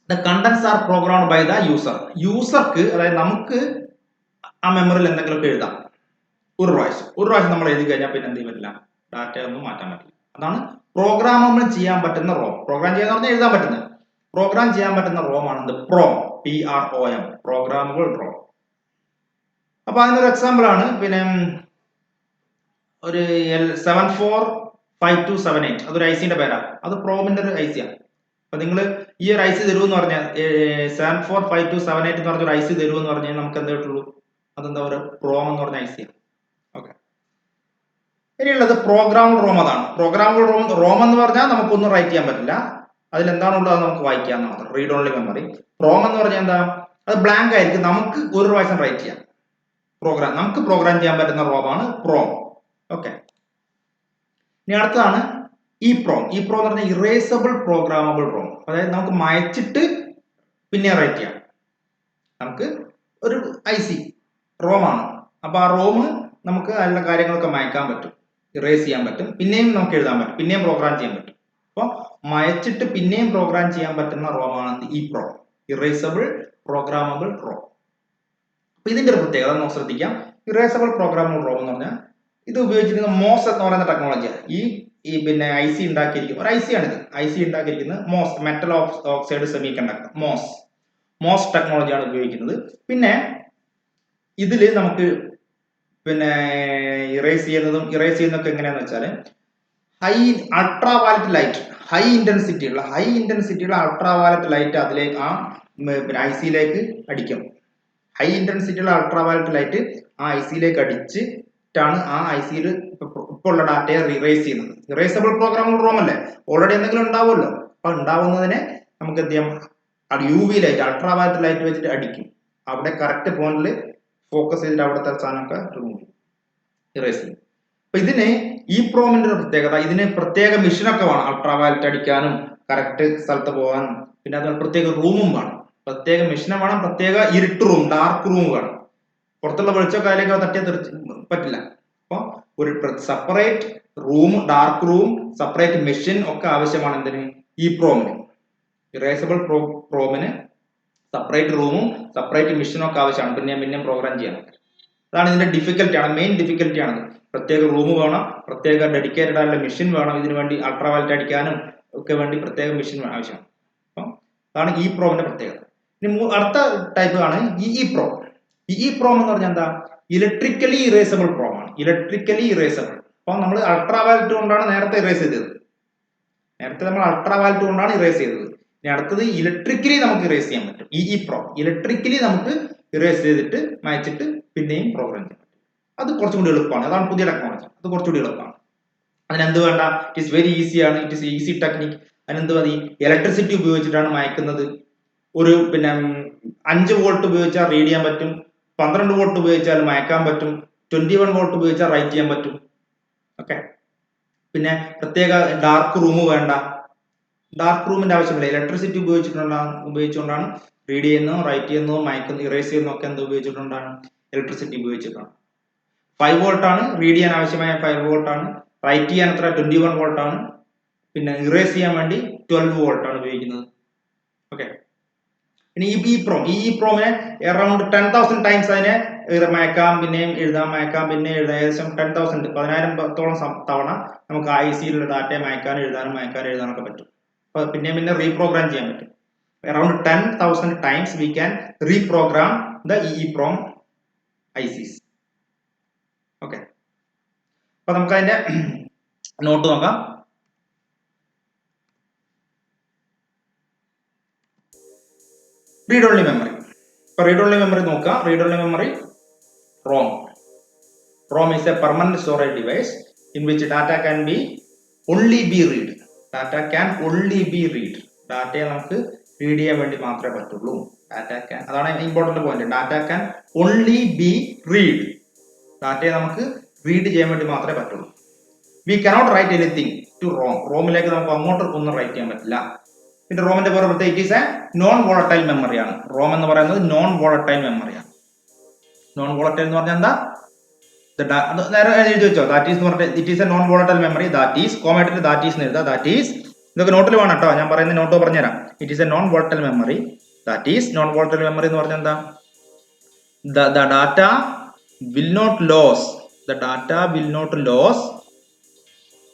the contents are programmed by the user. യൂസർക്ക്, അതായത് നമുക്ക് ആ മെമ്മറിയിൽ എന്തെങ്കിലുമൊക്കെ എഴുതാം. ഒരു പ്രാവശ്യം നമ്മൾ എഴുതി കഴിഞ്ഞാൽ പിന്നെ എന്ത് ചെയ്യാൻ പറ്റില്ല, ഡാറ്റ ഒന്നും മാറ്റാൻ പറ്റില്ല. അതാണ് പ്രോഗ്രാമബിൾ ചെയ്യാൻ പറ്റുന്ന റോം. പ്രോഗ്രാം ചെയ്യാന്ന് പറഞ്ഞാൽ എഴുതാൻ പറ്റുന്ന, പ്രോഗ്രാം ചെയ്യാൻ പറ്റുന്ന റോം ആണ് പ്രോം, PROM, പ്രോഗ്രാമബിൾ റോം. അപ്പൊ അതിനൊരു എക്സാമ്പിൾ ആണ് പിന്നെ ഒരു 745278, അതൊരു ഐസിന്റെ പേരാണ്, അത് പ്രോമിന്റെ ഒരു ഐസിയാണ്. അപ്പൊ നിങ്ങൾ ഈ ഒരു ഐസി തരുമെന്ന് പറഞ്ഞാൽ 745278 എന്ന് പറഞ്ഞൊരു ഐസി തരുമെന്ന് പറഞ്ഞാൽ നമുക്ക് എന്താ കിട്ടുള്ളൂ? അതെന്താ ഒരു പ്രോം എന്ന് പറഞ്ഞ ഐസിയാണ്. ഓക്കെ. ഇനിയുള്ളത് പ്രോഗ്രാമബിൾ റോം. അതാണ് പ്രോഗ്രാമബിൾ റോം എന്ന് പറഞ്ഞാൽ നമുക്കൊന്നും റൈറ്റ് ചെയ്യാൻ പറ്റില്ല, അതിലെന്താണുള്ളത് അത് നമുക്ക് വായിക്കാമെന്ന് മാത്രം, റീഡ് ഓൺലി മെമ്മറി. പ്രോം എന്ന് പറഞ്ഞാൽ എന്താ? അത് ബ്ലാങ്ക് ആയിരിക്കും, നമുക്ക് ഒരു പ്രാവശ്യം റൈറ്റ് ചെയ്യാം. നമുക്ക് പ്രോഗ്രാം ചെയ്യാൻ പറ്റുന്ന റോമാണ് പ്രോം. ഓക്കെ. ഇനി അടുത്തതാണ് EEPROM. EEPROM എന്ന് പറഞ്ഞാൽ ഇറേസബിൾ പ്രോഗ്രാമബിൾ റോം. അതായത് നമുക്ക് മായ്ച്ചിട്ട് പിന്നെ റൈറ്റ് ചെയ്യാം. നമുക്ക് ഒരു IC റോമാണ്, അപ്പൊ ആ റോം നമുക്ക് അതിലുള്ള കാര്യങ്ങളൊക്കെ മായ്ക്കാൻ പറ്റും, ഇറേസ് ചെയ്യാൻ പറ്റും, പിന്നെയും നമുക്ക് എഴുതാൻ പറ്റും, പിന്നെയും പ്രോഗ്രാം ചെയ്യാൻ പറ്റും. അപ്പൊ മായച്ചിട്ട് പിന്നെയും പ്രോഗ്രാം ചെയ്യാൻ പറ്റുന്ന റോമാണ് EEPROM, ഇറേസബിൾ പ്രോഗ്രാമബിൾ റോം. അപ്പൊ ഇതിന്റെ ഒരു പ്രത്യേകത നമുക്ക് ശ്രദ്ധിക്കാം. ഇറേസബിൾ പ്രോഗ്രാമബിൾ റോം എന്ന് പറഞ്ഞാൽ ഇത് ഉപയോഗിച്ചിരിക്കുന്ന MOS എന്ന് പറയുന്ന ടെക്നോളജിയാണ്. ഈ പിന്നെ IC ഉണ്ടാക്കിയിരിക്കുന്നത് ഒരു IC ആണിത്. IC ഉണ്ടാക്കിയിരിക്കുന്നത് MOS, metal oxide semi conductor, MOS ടെക്നോളജിയാണ് ഉപയോഗിക്കുന്നത്. പിന്നെ ഇതില് നമുക്ക് പിന്നെ ഇറേസ് ചെയ്യുന്നതൊക്കെ എങ്ങനെയാന്ന് വെച്ചാല് അൾട്രാ വയലറ്റ് ലൈറ്റ്, ഹൈ ഇന്റൻസിറ്റിയുള്ള അൾട്രാ വയലറ്റ് ലൈറ്റ് അതിലേക്ക് ആ IC-യിലേക്ക് അടിക്കും. ഹൈ ഇന്റൻസിറ്റിയുള്ള അൾട്രാ വയലറ്റ് ലൈറ്റ് ആ IC-യിലേക്ക് അടിച്ചിട്ടാണ് ആ IC-യിൽ ഇപ്പോൾ ഉള്ള ഡാറ്റയെ ഇറേസ് ചെയ്യുന്നത്. ഇറേസബിൾ പ്രോഗ്രാമബിൾ റോം അല്ലേ, ഓൾറെഡി എന്തെങ്കിലും ഉണ്ടാവുമല്ലോ. അപ്പൊ ഉണ്ടാവുന്നതിനെ നമുക്ക് എന്ത് ചെയ്യാം? UV light, ultra violet light വെച്ചിട്ട് അടിക്കും. അവിടെ കറക്റ്റ് പോയിന്റിൽ ഫോക്കസ് ചെയ്തിട്ട് അവിടുത്തെ സാധനമൊക്കെ റിമൂവ് ചെയ്യും, ഇറേസ് ചെയ്യും. അപ്പൊ ഇതിന് EEPROM-ന്റെ ഒരു പ്രത്യേകത, ഇതിന് പ്രത്യേക മെഷീനൊക്കെ വേണം, അൾട്രാ വയലറ്റ് അടിക്കാനും കറക്റ്റ് സ്ഥലത്ത് പോകാനും. പിന്നെ അത് പ്രത്യേക റൂമും വേണം, പ്രത്യേക മെഷീനും വേണം, പ്രത്യേക ഇരുട്ട് റൂം, ഡാർക്ക് റൂം വേണം. പുറത്തുള്ള വെളിച്ചമൊക്കെ അതിലേക്ക് തട്ടിയാൽ പറ്റില്ല. അപ്പൊ ഒരു separate room, dark room, separate machine ഒക്കെ ആവശ്യമാണ് എന്തിന്? EEPROM-ന്. ഇറേസബിൾ പ്രോമിന് സെപ്പറേറ്റ് റൂമും സെപ്പറേറ്റ് മെഷീനും ഒക്കെ ആവശ്യമാണ്, പിന്നെ പ്രോഗ്രാം ചെയ്യണം. അതാണ് ഇതിന്റെ ഡിഫിക്കൽറ്റി, മെയിൻ ഡിഫിക്കൽറ്റി ആണ്. പ്രത്യേക റൂം വേണം, പ്രത്യേക ഡെഡിക്കേറ്റഡ് ആയിട്ടുള്ള മെഷീൻ വേണം, ഇതിനു വേണ്ടി അൾട്രാ വയലറ്റ് അടിക്കാനും ഒക്കെ വേണ്ടി പ്രത്യേക മെഷീൻ ആവശ്യമാണ്. അപ്പം അതാണ് EEPROM-ന്റെ പ്രത്യേകത. ഇനി അടുത്ത ടൈപ്പ് ആണ് EEPROM. EEPROM എന്ന് പറഞ്ഞാൽ എന്താ? ഇലക്ട്രിക്കലി ഇറേസബിൾ പ്രോം ആണ്. Electrically erasable. അപ്പൊ നമ്മൾ അൾട്രാ വയലറ്റ് കൊണ്ടാണ് നേരത്തെ ഇറേസ് ചെയ്തത്. ഇനി അടുത്തത് ഇലക്ട്രിക്കലി നമുക്ക് ഇറേസ് ചെയ്യാൻ പറ്റും. EEPROM ഇലക്ട്രിക്കലി നമുക്ക് ഇറേസ് ചെയ്തിട്ട് മായ്ച്ചിട്ട് പിന്നെയും പ്രോഗ്രാം ചെയ്യാൻ പറ്റും. അത് കുറച്ചും കൂടി എളുപ്പമാണ്, അതാണ് പുതിയ ടെക്നോളജി. അത് കുറച്ചുകൂടി എളുപ്പമാണ്. അതിനെന്ത് വേണ്ട? ഇറ്റ് ഈസ് വെരി ഈസിയാണ്, ഇറ്റ് ഈസ് ഈസി ടെക്നിക്. അതിനെന്ത് മതി? ഇലക്ട്രിസിറ്റി ഉപയോഗിച്ചിട്ടാണ് മായ്ക്കുന്നത്. ഒരു പിന്നെ 5 വോൾട്ട് ഉപയോഗിച്ചാൽ റീഡ് ചെയ്യാൻ പറ്റും, 12 വോൾട്ട് ഉപയോഗിച്ചാൽ മായ്ക്കാൻ പറ്റും, 21 വോൾട്ട് ഉപയോഗിച്ചാൽ റൈറ്റ് ചെയ്യാൻ പറ്റും. ഓക്കെ. പിന്നെ പ്രത്യേക ഡാർക്ക് റൂം വേണ്ട, ഡാർക്ക് റൂമിന്റെ ആവശ്യമില്ല. ഇലക്ട്രിസിറ്റി ഉപയോഗിച്ചുകൊണ്ടാണ് റീഡ് ചെയ്യുന്നതും റൈറ്റ് ചെയ്യുന്നതും മായ്ക്കുന്നതും ഇറേസ് ചെയ്യുന്നതും ഒക്കെ എന്ത് ഉപയോഗിച്ചിട്ടുണ്ടാണ്? ഇലക്ട്രിസിറ്റി ഉപയോഗിച്ചിട്ടാണ്. 5 വോൾട്ട് ആണ് റീഡ് ചെയ്യാൻ ആവശ്യമായ 5 വോൾട്ട് ആണ്, റൈറ്റ് ചെയ്യാൻ എത്ര 21 വോൾട്ട് ആണ്, പിന്നെ ഇറേസ് ചെയ്യാൻ വേണ്ടി 12 വോൾട്ട് ആണ് ഉപയോഗിക്കുന്നത്. ഓക്കെ. ഇനി EEPROM-നെ അറൌണ്ട് 10,000 ടൈംസ് അതിനെ മായ്ക്കാം, പിന്നെയും എഴുതാം, മായ്ക്കാം, പിന്നെ എഴുതാം. ഏകദേശം 10,000-10,000 തവണ നമുക്ക് IC-യിലുള്ള ഡാറ്റയെ മായ്ക്കാനും എഴുതാനൊക്കെ പറ്റും. അപ്പൊ പിന്നെ റീപ്രോഗ്രാം ചെയ്യാൻ പറ്റും. Around 10,000 times we can reprogram the EEPROM ICs. Okay. അപ്പൊ നമുക്ക് അതിന്റെ നോട്ട് നോക്കാം. Read only memory. ഇപ്പൊ റീഡ് ഓൺലി മെമ്മറി നോക്കുക. Read only memory ROM is a permanent storage device in which data only be read. ഡാറ്റയെ നമുക്ക് read ചെയ്യാൻ വേണ്ടി മാത്രമേ പറ്റുള്ളൂ. ഡാറ്റ ക്യാൻ, അതാണ് important point. Data can only be read. ഡാറ്റയെ നമുക്ക് റീഡ് ചെയ്യാൻ വേണ്ടി മാത്രമേ പറ്റുള്ളൂ. We cannot write anything to ROM. റോമിലേക്ക് നമുക്ക് അങ്ങോട്ട് ഒന്നും റൈറ്റ് ചെയ്യാൻ പറ്റില്ല. പിന്നെ റോമിന്റെ വേറെ പ്രത്യേകത it is a non volatile മെമ്മറിയാണ്. റോം എന്ന് പറയുന്നത് നോൺ വോളറ്റൈൽ മെമ്മറിയാണ്. നോൺ വോളറ്റൈൽ എന്ന് പറഞ്ഞാൽ എന്താ? നേരെ എഴുതി വെച്ചോ. ദാറ്റ് ഈസ് എന്ന് പറഞ്ഞാൽ it is a non volatile memory. That is കോമായിട്ട് ദാറ്റ് ഈസ് എഴുതാം. ദാറ്റ് ഈസ് ഇതൊക്കെ നോട്ടിൽ വേണം കേട്ടോ. ഞാൻ പറയുന്ന നോട്ട് പറഞ്ഞുതരാം. It is a non volatile memory. That is non volatile memory എന്ന് പറഞ്ഞാൽ എന്താ? The data will not lose. The data will not lose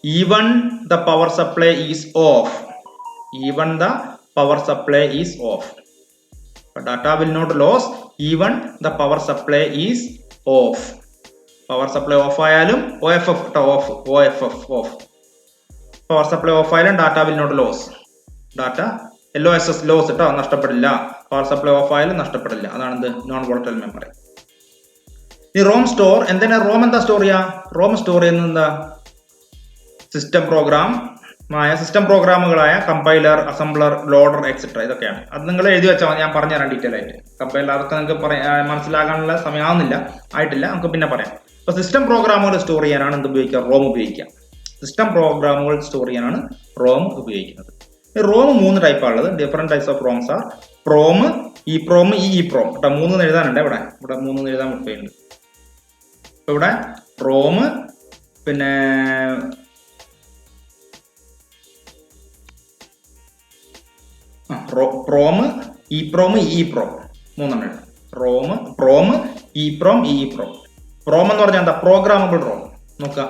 even the power supply is off. Even the power supply is off. The data will not lose even the power supply is off. Power supply off ആയാലും OFF off. OFF off. Power supply off ആയാലും data will not lose. Data LOSS loss കേട്ടോ, നഷ്ടപ്പെടില്ല. Power supply off ആയാലും നഷ്ടപ്പെടില്ല. അതാണ് ഇത് non volatile memory. ഈ ROM store എന്തിനാ? റോം എന്താ സ്റ്റോർ ചെയ്യാ? റോം സ്റ്റോർ ചെയ്യുന്നത് എന്താ? സിസ്റ്റം പ്രോഗ്രാമുകളായ കമ്പൈലർ, അസംബ്ലർ, ലോഡർ എക്സെട്ര ഇതൊക്കെയാണ്. അത് നിങ്ങൾ എഴുതി വെച്ചാൽ ഞാൻ പറഞ്ഞുതരാം ഡീറ്റെയിൽ ആയിട്ട്. കമ്പൈലർ അതൊക്കെ നിങ്ങൾക്ക് മനസ്സിലാകാനുള്ള സമയമാവുന്നില്ല, ആയിട്ടില്ല, നമുക്ക് പിന്നെ പറയാം. അപ്പൊ സിസ്റ്റം പ്രോഗ്രാമുകൾ സ്റ്റോർ ചെയ്യാനാണ് എന്ത് ഉപയോഗിക്കുക? റോം ഉപയോഗിക്കുക. സിസ്റ്റം പ്രോഗ്രാമുകൾ സ്റ്റോർ ചെയ്യാനാണ് റോം ഉപയോഗിക്കുന്നത്. റോം 3 ടൈപ്പാണ് ഉള്ളത്. Different types of ROMs are PROM, EEPROM, EEPROM. ഇവിടെ 3 എഴുതാനുണ്ട്. ഇവിടെ 3 എഴുതാൻ വിട്ടുപോയിട്ടുണ്ട്. ഇപ്പൊ ഇവിടെ റോം, പിന്നെ പ്രോം, EEPROM, EEPROM 3 എഴുതാം. PROM, EEPROM, EEPROM. പ്രോം എന്ന് പറഞ്ഞാൽ എന്താ? Programmable ROM. നോക്കുക,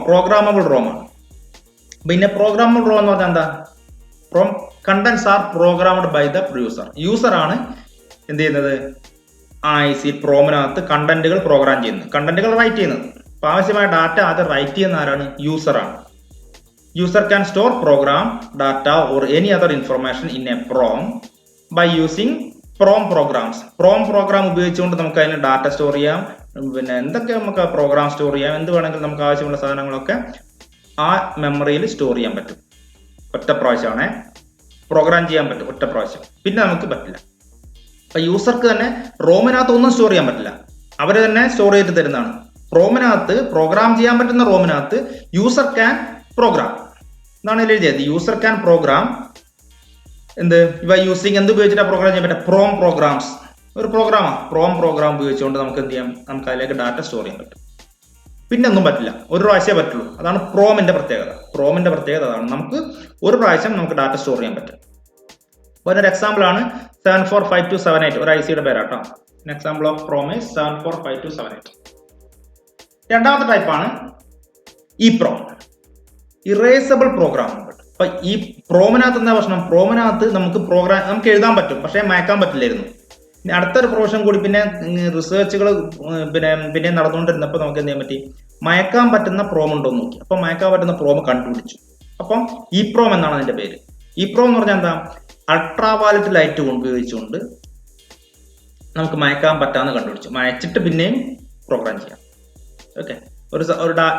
പ്രോഗ്രാമബിൾ റോം ആണ്. പിന്നെ പ്രോഗ്രാമബിൾ റോം എന്ന് പറഞ്ഞാൽ എന്താ? Contents are programmed by the user. User ആണ് എന്ത് ചെയ്യുന്നത്? IC പ്രോമിനകത്ത് കണ്ടന്റുകൾ പ്രോഗ്രാം ചെയ്യുന്നത്, കണ്ടന്റുകൾ റൈറ്റ് ചെയ്യുന്നത്. അപ്പൊ ആവശ്യമായ ഡാറ്റ അത് റൈറ്റ് ചെയ്യുന്ന ആരാണ്? യൂസർ ആണ്. User can store program data or any other information in a PROM by using PROM programs. Program ഉപയോഗിച്ചുകൊണ്ട് നമുക്ക് അതിന് ഡാറ്റ സ്റ്റോർ ചെയ്യാം. പിന്നെ എന്തൊക്കെ നമുക്ക് പ്രോഗ്രാം സ്റ്റോർ ചെയ്യാം, എന്ത് വേണമെങ്കിലും നമുക്ക് ആവശ്യമുള്ള സാധനങ്ങളൊക്കെ ആ മെമ്മറിയിൽ സ്റ്റോർ ചെയ്യാൻ പറ്റും. ഒറ്റ പ്രാവശ്യമാണേ പ്രോഗ്രാം ചെയ്യാൻ പറ്റും, ഒറ്റ പ്രാവശ്യം. പിന്നെ നമുക്ക് പറ്റില്ല. അപ്പൊ യൂസർക്ക് തന്നെ റോമിനകത്ത് ഒന്നും സ്റ്റോർ ചെയ്യാൻ പറ്റില്ല. അവർ തന്നെ സ്റ്റോർ ചെയ്ത് തരുന്നതാണ്. റോമിനകത്ത് പ്രോഗ്രാം ചെയ്യാൻ പറ്റുന്ന റോമിനകത്ത് യൂസർ ക്യാൻ പ്രോഗ്രാം എന്നാണ് എഴുതിയത്. യൂസർ ക്യാൻ പ്രോഗ്രാം എന്ത് യൂസിങ് എന്ത് ഉപയോഗിച്ചിട്ടാണ് പ്രോഗ്രാം ചെയ്യാൻ പറ്റുക? PROM programs. ഒരു പ്രോഗ്രാമാണ്. പ്രോഗ്രാം ഉപയോഗിച്ചുകൊണ്ട് നമുക്ക് എന്ത് ചെയ്യാം? നമുക്ക് അതിലേക്ക് ഡാറ്റ സ്റ്റോർ ചെയ്യാൻ പറ്റും. പിന്നെ ഒന്നും പറ്റില്ല, ഒരു പ്രാവശ്യമേ പറ്റുള്ളൂ. അതാണ് പ്രോമിന്റെ പ്രത്യേകത. പ്രോമിന്റെ പ്രത്യേകത അതാണ്, നമുക്ക് ഒരു പ്രാവശ്യം നമുക്ക് ഡാറ്റ സ്റ്റോർ ചെയ്യാൻ പറ്റും. ഒരു എക്സാമ്പിൾ ആണ് 745278, ഒരു IC യുടെ പേരാട്ടോ. Example of PROM is 745278. രണ്ടാമത്തെ ടൈപ്പാണ് EEPROM, ഇറേസബിൾ പ്രോഗ്രാമുകൾ. അപ്പൊ ഈ പ്രോമിനകത്ത് എന്താ പ്രശ്നം? പ്രോമിനകത്ത് നമുക്ക് എഴുതാൻ പറ്റും, പക്ഷെ മായ്ക്കാൻ പറ്റില്ലായിരുന്നു. അടുത്തൊരു പ്രൊഫഷൻ കൂടി പിന്നെ റിസർച്ചുകൾ പിന്നെ നടന്നുകൊണ്ടിരുന്നപ്പോൾ നമുക്ക് എന്ത് ചെയ്യാൻ പറ്റി? മയക്കാൻ പറ്റുന്ന പ്രോം ഉണ്ടോ എന്ന് നോക്കി. അപ്പൊ മയക്കാൻ പറ്റുന്ന പ്രോം കണ്ടുപിടിച്ചു. അപ്പം EEPROM എന്നാണ് അതിന്റെ പേര്. EEPROM എന്ന് പറഞ്ഞാൽ എന്താ? അൾട്രാവയലറ്റ് ലൈറ്റ് ഉപയോഗിച്ചുകൊണ്ട് നമുക്ക് മയക്കാൻ പറ്റാന്ന് കണ്ടുപിടിച്ചു. മയച്ചിട്ട് പിന്നെയും പ്രോഗ്രാം ചെയ്യാം. ഓക്കെ, ഒരു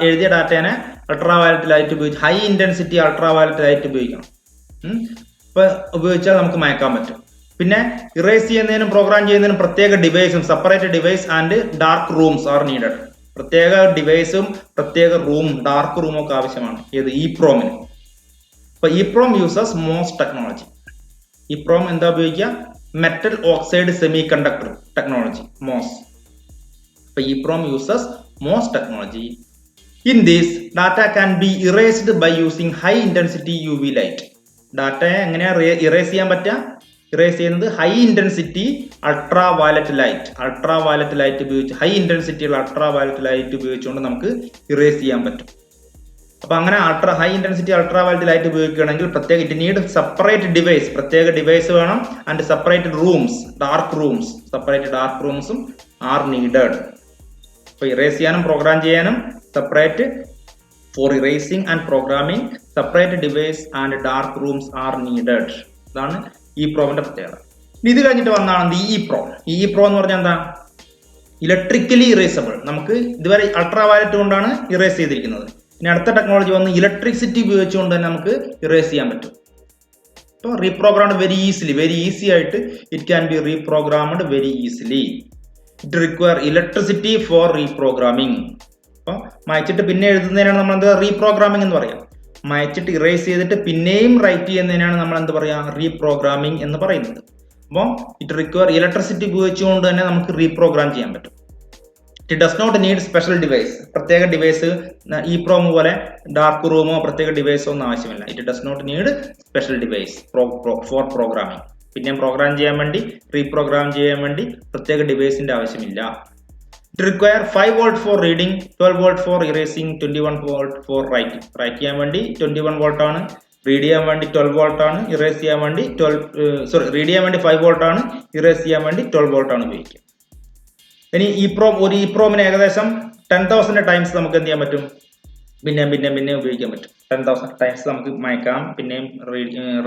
എഴുതിയ ഡാറ്റേനെ അൾട്രാവയലറ്റ് ലൈറ്റ് ഉപയോഗിച്ച് ഹൈ ഇന്റൻസിറ്റി അൾട്രാവയലറ്റ് ലൈറ്റ് ഉപയോഗിക്കണം. ഇപ്പൊ ഉപയോഗിച്ചാൽ നമുക്ക് മയക്കാൻ പറ്റും. പിന്നെ ഇറേസ് ചെയ്യുന്നതിനും പ്രോഗ്രാം ചെയ്യുന്നതിനും പ്രത്യേക ഡിവൈസും, separate device and dark rooms are needed. പ്രത്യേക ഡിവൈസും പ്രത്യേക ഡാർക്ക് റൂമും ഒക്കെ ആവശ്യമാണ്. ഏത്? EEPROM-ന്. അപ്പൊ EEPROM uses MOS technology. EEPROM എന്താ ഉപയോഗിക്കുക? Metal oxide semi conductor technology, MOS. അപ്പൊ EEPROM uses MOS technology. In this, data can be erased by using high intensity UV light. ഡാറ്റയെ എങ്ങനെയാ ഇറേസ് ചെയ്യാൻ പറ്റുക? ഇറേസ് ചെയ്യുന്നത് ഹൈ ഇന്റൻസിറ്റി അൾട്രാവയലറ്റ് ലൈറ്റ് ഉപയോഗിച്ച്, high ഇന്റൻസിറ്റിയുള്ള അൾട്രാവയലറ്റ് ലൈറ്റ് ഉപയോഗിച്ചുകൊണ്ട് നമുക്ക് ഇറേസ് ചെയ്യാൻ പറ്റും. അപ്പൊ അങ്ങനെ ഹൈ ഇന്റൻസിറ്റി അൾട്രാവയലറ്റ് ലൈറ്റ് ഉപയോഗിക്കുകയാണെങ്കിൽ ഇറ്റ് നീഡ് സെപ്പറേറ്റ് ഡിവൈസ്, പ്രത്യേക ഡിവൈസ് വേണം. ആൻഡ് സെപ്പറേറ്റ് റൂംസ്, ഡാർക്ക് റൂംസും ആർ നീഡഡ്. അപ്പൊ ഇറേസ് ചെയ്യാനും പ്രോഗ്രാം ചെയ്യാനും separate for erasing and programming separate device and dark rooms are needed. ഇതാണ് EEPROM-ന്റെ പ്രത്യേകത. ഇത് കഴിഞ്ഞിട്ട് വന്നാണ് EEPROM. EEPROM എന്ന് പറഞ്ഞാൽ എന്താ? Electrically erasable. നമുക്ക് ഇതുവരെ അൾട്രാവയലറ്റ് കൊണ്ടാണ് ഇറേസ് ചെയ്തിരിക്കുന്നത്. ഇനി അടുത്ത ടെക്നോളജി വന്ന് ഇലക്ട്രിസിറ്റി ഉപയോഗിച്ചുകൊണ്ട് തന്നെ നമുക്ക് ഇറേസ് ചെയ്യാൻ പറ്റും. അപ്പോൾ റീപ്രോഗ്രാംഡ് വെരി ഈസി ആയിട്ട് it can be reprogrammed very easily. It require electricity for reprogramming. അപ്പോൾ മായ്ച്ചിട്ട് പിന്നെ എഴുതുന്നതിനാണ് നമ്മൾ എന്ത് റീപ്രോഗ്രാമിംഗ് എന്ന് പറയാം. മായ്ച്ചിട്ട് ഇറേസ് ചെയ്തിട്ട് പിന്നെയും റൈറ്റ് ചെയ്യുന്നതിനാണ് നമ്മൾ എന്ത് പറയാ റീപ്രോഗ്രാമിംഗ് എന്ന് പറയുന്നത്. അപ്പോൾ ഇറ്റ് റിക്വയർ ഇലക്ട്രിസിറ്റി ഉപയോഗിച്ചുകൊണ്ട് തന്നെ നമുക്ക് റീപ്രോഗ്രാം ചെയ്യാൻ പറ്റും. It does not need special device. പ്രത്യേക ഡിവൈസ് EEPROM പോലെ ഡാർക്ക് റൂമോ പ്രത്യേക ഡിവൈസോ ഒന്നും ആവശ്യമില്ല. It does not need special device for programming. പിന്നെ പ്രോഗ്രാം ചെയ്യാൻ വേണ്ടി റീപ്രോഗ്രാം ചെയ്യാൻ വേണ്ടി പ്രത്യേക ഡിവൈസിന്റെ ആവശ്യമില്ല. It require 5 volt for reading, 12 volt for erasing, 21 volt for writing. Write ചെയ്യാൻ വേണ്ടി 21 volt ആണ്, റീഡ് ചെയ്യാൻ വേണ്ടി 12 volt ആണ്, ഇറേസ് ചെയ്യാൻ വേണ്ടി റീഡ് ചെയ്യാൻ വേണ്ടി 5 volt ആണ്, ഇറേസ് ചെയ്യാൻ വേണ്ടി 12 volt ആണ് ഉപയോഗിക്കുക. ഇനി ഒരു EEPROM ഏകദേശം 10,000 ടൈംസ് നമുക്ക് എന്ത് ചെയ്യാൻ പറ്റും, പിന്നെ ഉപയോഗിക്കാൻ പറ്റും. 10,000 ടൈംസ് നമുക്ക് മായ്ക്കാം, പിന്നെയും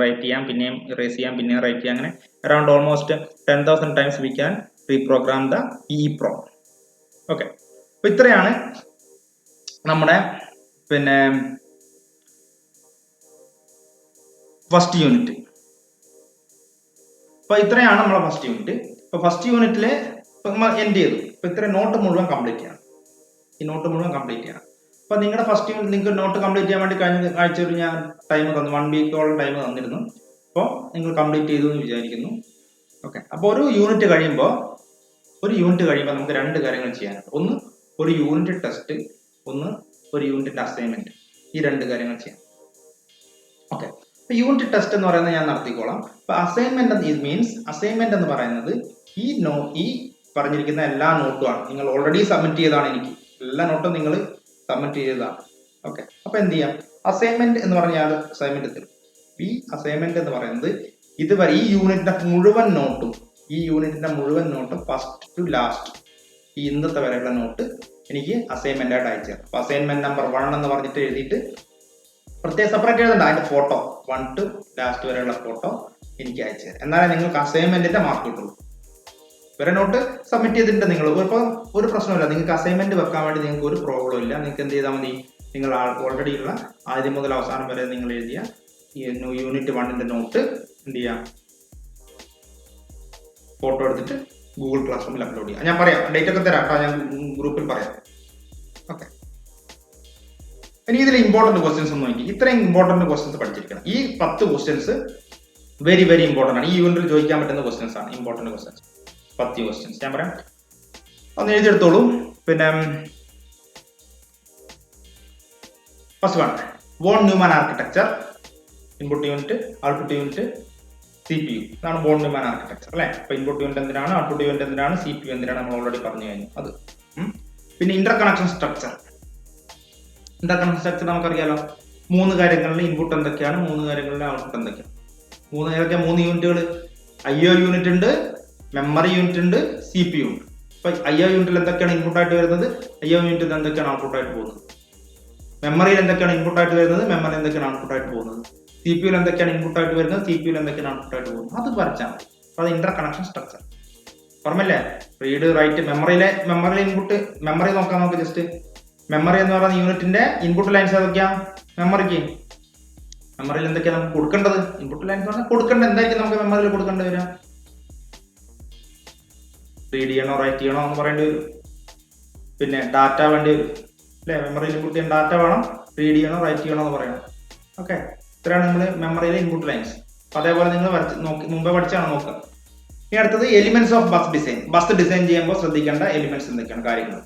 റൈറ്റ് ചെയ്യാം, പിന്നെയും ഇറേസ് ചെയ്യാം, പിന്നെയും റൈറ്റ് ചെയ്യാം. അങ്ങനെ around almost 10,000 times we can reprogram the EEPROM. Okay, അപ്പൊ ഇത്രയാണ് നമ്മുടെ ഫസ്റ്റ് യൂണിറ്റ്. അപ്പൊ ഇത്രയാണ് നമ്മളെ ഫസ്റ്റ് യൂണിറ്റ്. അപ്പൊ ഫസ്റ്റ് യൂണിറ്റില് എൻഡ് ചെയ്തു. അപ്പൊ ഇത്ര നോട്ട് മുഴുവൻ കംപ്ലീറ്റ് ചെയ്യണം. ഈ നോട്ട് മുഴുവൻ കംപ്ലീറ്റ് ചെയ്യണം. അപ്പൊ നിങ്ങളുടെ ഫസ്റ്റ് യൂണിറ്റ് നിങ്ങൾക്ക് നോട്ട് കംപ്ലീറ്റ് ചെയ്യാൻ വേണ്ടി കഴിഞ്ഞ ആഴ്ച ഒരു ഞാൻ ടൈം തന്നു, 1 വീക്കോളം ടൈം തന്നിരുന്നു. അപ്പോൾ നിങ്ങൾ കംപ്ലീറ്റ് ചെയ്തു എന്ന് വിചാരിക്കുന്നു. ഓക്കെ, അപ്പോൾ ഒരു യൂണിറ്റ് കഴിയുമ്പോൾ നമുക്ക് 2 കാര്യങ്ങൾ ചെയ്യാനുണ്ട്. ഒന്ന് ഒരു യൂണിറ്റ് ടെസ്റ്റ്, ഒന്ന് ഒരു യൂണിറ്റ് അസൈൻമെന്റ്. ഈ 2 കാര്യങ്ങൾ ചെയ്യാം. ഓക്കെ, അപ്പൊ യൂണിറ്റ് ടെസ്റ്റ് എന്ന് പറയുന്നത് ഞാൻ നടത്തിക്കോളാം. അപ്പൊ അസൈൻമെന്റ് എന്ന് പറയുന്നത് ഈ പറഞ്ഞിരിക്കുന്ന എല്ലാ നോട്ടുമാണ്. നിങ്ങൾ ഓൾറെഡി സബ്മിറ്റ് ചെയ്തതാണ്. എനിക്ക് എല്ലാ നോട്ടും നിങ്ങൾ സബ്മിറ്റ് ചെയ്തതാണ്. ഓക്കെ, അപ്പൊ എന്ത് ചെയ്യാം, അസൈൻമെന്റ് എന്ന് പറഞ്ഞാൽ അസൈൻമെന്റ് തരും. ഈ അസൈൻമെന്റ് എന്ന് പറയുന്നത് ഇതുവരെ ഈ യൂണിറ്റിന്റെ മുഴുവൻ നോട്ടും ഫസ്റ്റ് ടു ലാസ്റ്റ് ഈ ഇന്നത്തെ വരെയുള്ള നോട്ട് എനിക്ക് അസൈൻമെന്റ് ആയിട്ട് അയച്ചു തരാം. അപ്പൊ അസൈൻമെന്റ് നമ്പർ 1 എന്ന് പറഞ്ഞിട്ട് എഴുതിയിട്ട് പ്രത്യേകം സെപ്പറേറ്റ് എഴുതണ്ട, അതിന്റെ ഫോട്ടോ 1 to ലാസ്റ്റ് വരെയുള്ള ഫോട്ടോ എനിക്ക് അയച്ചു തരാം. എന്നാലേ നിങ്ങൾക്ക് അസൈൻമെന്റിന്റെ മാർക്ക് കിട്ടുള്ളൂ. വരെ നോട്ട് സബ്മിറ്റ് ചെയ്തിട്ടുണ്ട് നിങ്ങൾ. ഇപ്പോൾ ഒരു പ്രശ്നമില്ല, നിങ്ങൾക്ക് അസൈൻമെന്റ് വെക്കാൻ വേണ്ടി നിങ്ങൾക്ക് ഒരു പ്രോബ്ലം ഇല്ല. നിങ്ങൾക്ക് എന്ത് ചെയ്താൽ മതി, നിങ്ങൾ ഓൾറെഡി ഉള്ള ആദ്യം മുതൽ അവസാനം വരെ നിങ്ങൾ എഴുതിയ യൂണിറ്റ് 1ന്റെ നോട്ട് എന്ത് ചെയ്യാം, ഫോട്ടോ എടുത്തിട്ട് ഗൂഗിൾ ക്ലാസ് റൂമിൽ അപ്ലോഡ് ചെയ്യാം. ഞാൻ പറയാം, ഡേറ്റ് ഒക്കെ തരാം, ഞാൻ ഗ്രൂപ്പിൽ പറയാം. ഓക്കെ, ഇനി ഇതിൽ ഇമ്പോർട്ടന്റ് ക്വസ്റ്റ്യൻസ് ഒന്ന് നോക്കി. ഇത്രയും ഇമ്പോർട്ടന്റ് ക്വസ്റ്റ്യൻസ് പഠിച്ചിരിക്കണം. ഈ 10 ക്വസ്റ്റ്യൻസ് വെരി ഇമ്പോർട്ടന്റ് ആണ്. ഈ യൂണിറ്റിൽ ചോദിക്കാൻ പറ്റുന്ന ക്വസ്റ്റ്യൻസ് ആണ് ഇമ്പോർട്ടന്റ് ക്വസ്റ്റ്യൻസ്. 10 ക്വസ്റ്റ്യൻസ് ഞാൻ പറയാം, ഒന്ന് എഴുതിയെടുത്തോളൂ. പിന്നെ first one, von Neumann architecture. Input unit, output unit, CPU. ഇതാണ് വോൺ ന്യൂമാൻ ആർക്കിടെക്ചർ അല്ലെ. അപ്പൊ ഇൻപുട്ട് യൂണിറ്റ് എന്തിനാണ്, ഔട്ട്പുട്ട് യൂണിറ്റ് എന്തിനാണ്, CPU എന്തിനാണ് നമ്മൾ ഓൾറെഡി പറഞ്ഞു കഴിഞ്ഞു അത്. പിന്നെ ഇന്റർ കണക്ഷൻ സ്ട്രക്ചർ. നമുക്കറിയാലോ, 3 കാര്യങ്ങളിലെ ഇൻപുട്ട് എന്തൊക്കെയാണ്, 3 കാര്യങ്ങളിലെ ഔട്ട്പുട്ട് എന്തൊക്കെയാണ്. 3 യൂണിറ്റുകൾ, IO യൂണിറ്റ് ഉണ്ട്, മെമ്മറി യൂണിറ്റ് ഉണ്ട്, CPU ഉണ്ട്. അപ്പൊ IO യൂണിറ്റിൽ എന്തൊക്കെയാണ് ഇൻപുട്ട് ആയിട്ട് വരുന്നത്, IO യൂണിറ്റിൽ എന്തൊക്കെയാണ് ഔട്ട്പുട്ട് ആയിട്ട് പോകുന്നത്, മെമ്മറിയിൽ എന്തൊക്കെയാണ് ഇൻപുട്ട് ആയിട്ട് വരുന്നത്, മെമ്മറി എന്തൊക്കെയാണ് ഔട്ട്പുട്ട് ആയിട്ട് പോകുന്നത്, CPU എന്തൊക്കെയാണ് ഇൻപുട്ട് ആയിട്ട് വരുന്നത്, CPU എന്തൊക്കെയാണ് ഔട്ട്പുട്ട് ആയിട്ട് പോകുന്നത്, അത് വരച്ചാൽ മതി. അപ്പൊ അത് ഇന്റർ കണക്ഷൻ സ്ട്രക്ചർ. ഓർമ്മല്ലേ, read write, memory input, memory നോക്കാം നമുക്ക്. ജസ്റ്റ് മെമ്മറി എന്ന് പറയുന്ന യൂണിറ്റിന്റെ ഇൻപുട്ട് ലൈൻസ് ഏതൊക്കെയാ, മെമ്മറിയിൽ എന്തൊക്കെയാണ് നമുക്ക് കൊടുക്കേണ്ടത്, ഇൻപുട്ട് ലൈൻസ് പറഞ്ഞാൽ കൊടുക്കേണ്ടത് എന്തായിരിക്കും, നമുക്ക് മെമ്മറിയിൽ കൊടുക്കേണ്ടി വരിക, റീഡ് ചെയ്യണോ റൈറ്റ് ചെയ്യണോ എന്ന് പറയേണ്ടി വരും. പിന്നെ ഡാറ്റ വേണ്ടി വരും അല്ലെ, മെമ്മറിയിൽ ഇൻപുട്ട് ചെയ്യാൻ ഡാറ്റ വേണം, റീഡ് ചെയ്യണോ റൈറ്റ് ചെയ്യണോ എന്ന് പറയണം. ഓക്കെ, ഇത്രയാണ് നമ്മൾ മെമ്മറിയിലെ ഇൻപുട്ട് ലൈൻസ്. അതേപോലെ നിങ്ങൾ മുമ്പേ പഠിച്ചാണ് നോക്കുക. ഇനി അടുത്തത് elements of bus design. Bus design ചെയ്യുമ്പോൾ ശ്രദ്ധിക്കേണ്ട എലിമെന്റ്സ് എന്തൊക്കെയാണ് കാര്യങ്ങൾ.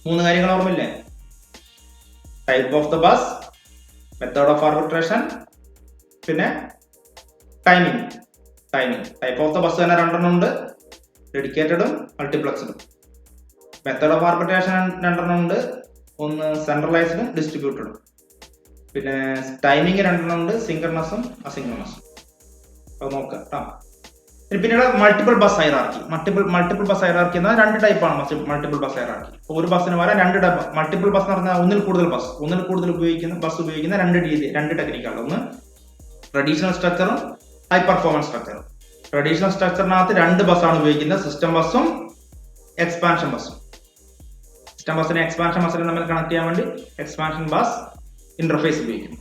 3 കാര്യങ്ങൾ ഓർമ്മയില്ലേ, type of the bus, method of arbitration, പിന്നെ timing. Type of the bus തന്നെ 2 ഉണ്ട്, ഡെഡിക്കേറ്റഡും മൾട്ടിപ്ലക്സ്ഡും. മെത്തേഡ് ഓഫ് ആർബിട്രേഷൻ 2 ഉണ്ട്, ഒന്ന് സെൻട്രലൈസ്ഡും ഡിസ്ട്രിബ്യൂട്ടഡും. പിന്നെ ടൈമിംഗ് 2 ഉണ്ട്, സിൻക്രണസും അസിൻക്രണസും. അത് നോക്കുക കേട്ടോ. പിന്നീട് multiple bus hierarchy. Multiple bus hierarchy എന്നാൽ 2 ടൈപ്പാണ് മൾട്ടിപ്പിൾ ബസ് ഹൈറാർക്കി. ഒരു ബസ്സിന് വരെ 2 മൾട്ടിപ്പിൾ ബസ് എന്ന് പറഞ്ഞാൽ ഒന്നിൽ കൂടുതൽ ഉപയോഗിക്കുന്ന 2 ടെക്നിക്കാണ്. ഒന്ന് ട്രഡീഷണൽ സ്ട്രക്ചറും ഹൈ പെർഫോമൻസ് സ്ട്രക്ചറും. ട്രഡീഷണൽ സ്ട്രക്ചറിനകത്ത് 2 ബസ്സാണ് ഉപയോഗിക്കുന്നത്, സിസ്റ്റം ബസ്സും എക്സ്പാൻഷൻ ബസ്സും. സിസ്റ്റം ബസ്സിനെ എക്സ്പാൻഷൻ ബസ്സിനെ തമ്മിൽ കണക്ട് ചെയ്യാൻ വേണ്ടി എക്സ്പാൻഷൻ ബസ് ഇന്റർഫേസ് ഉപയോഗിക്കുന്നു.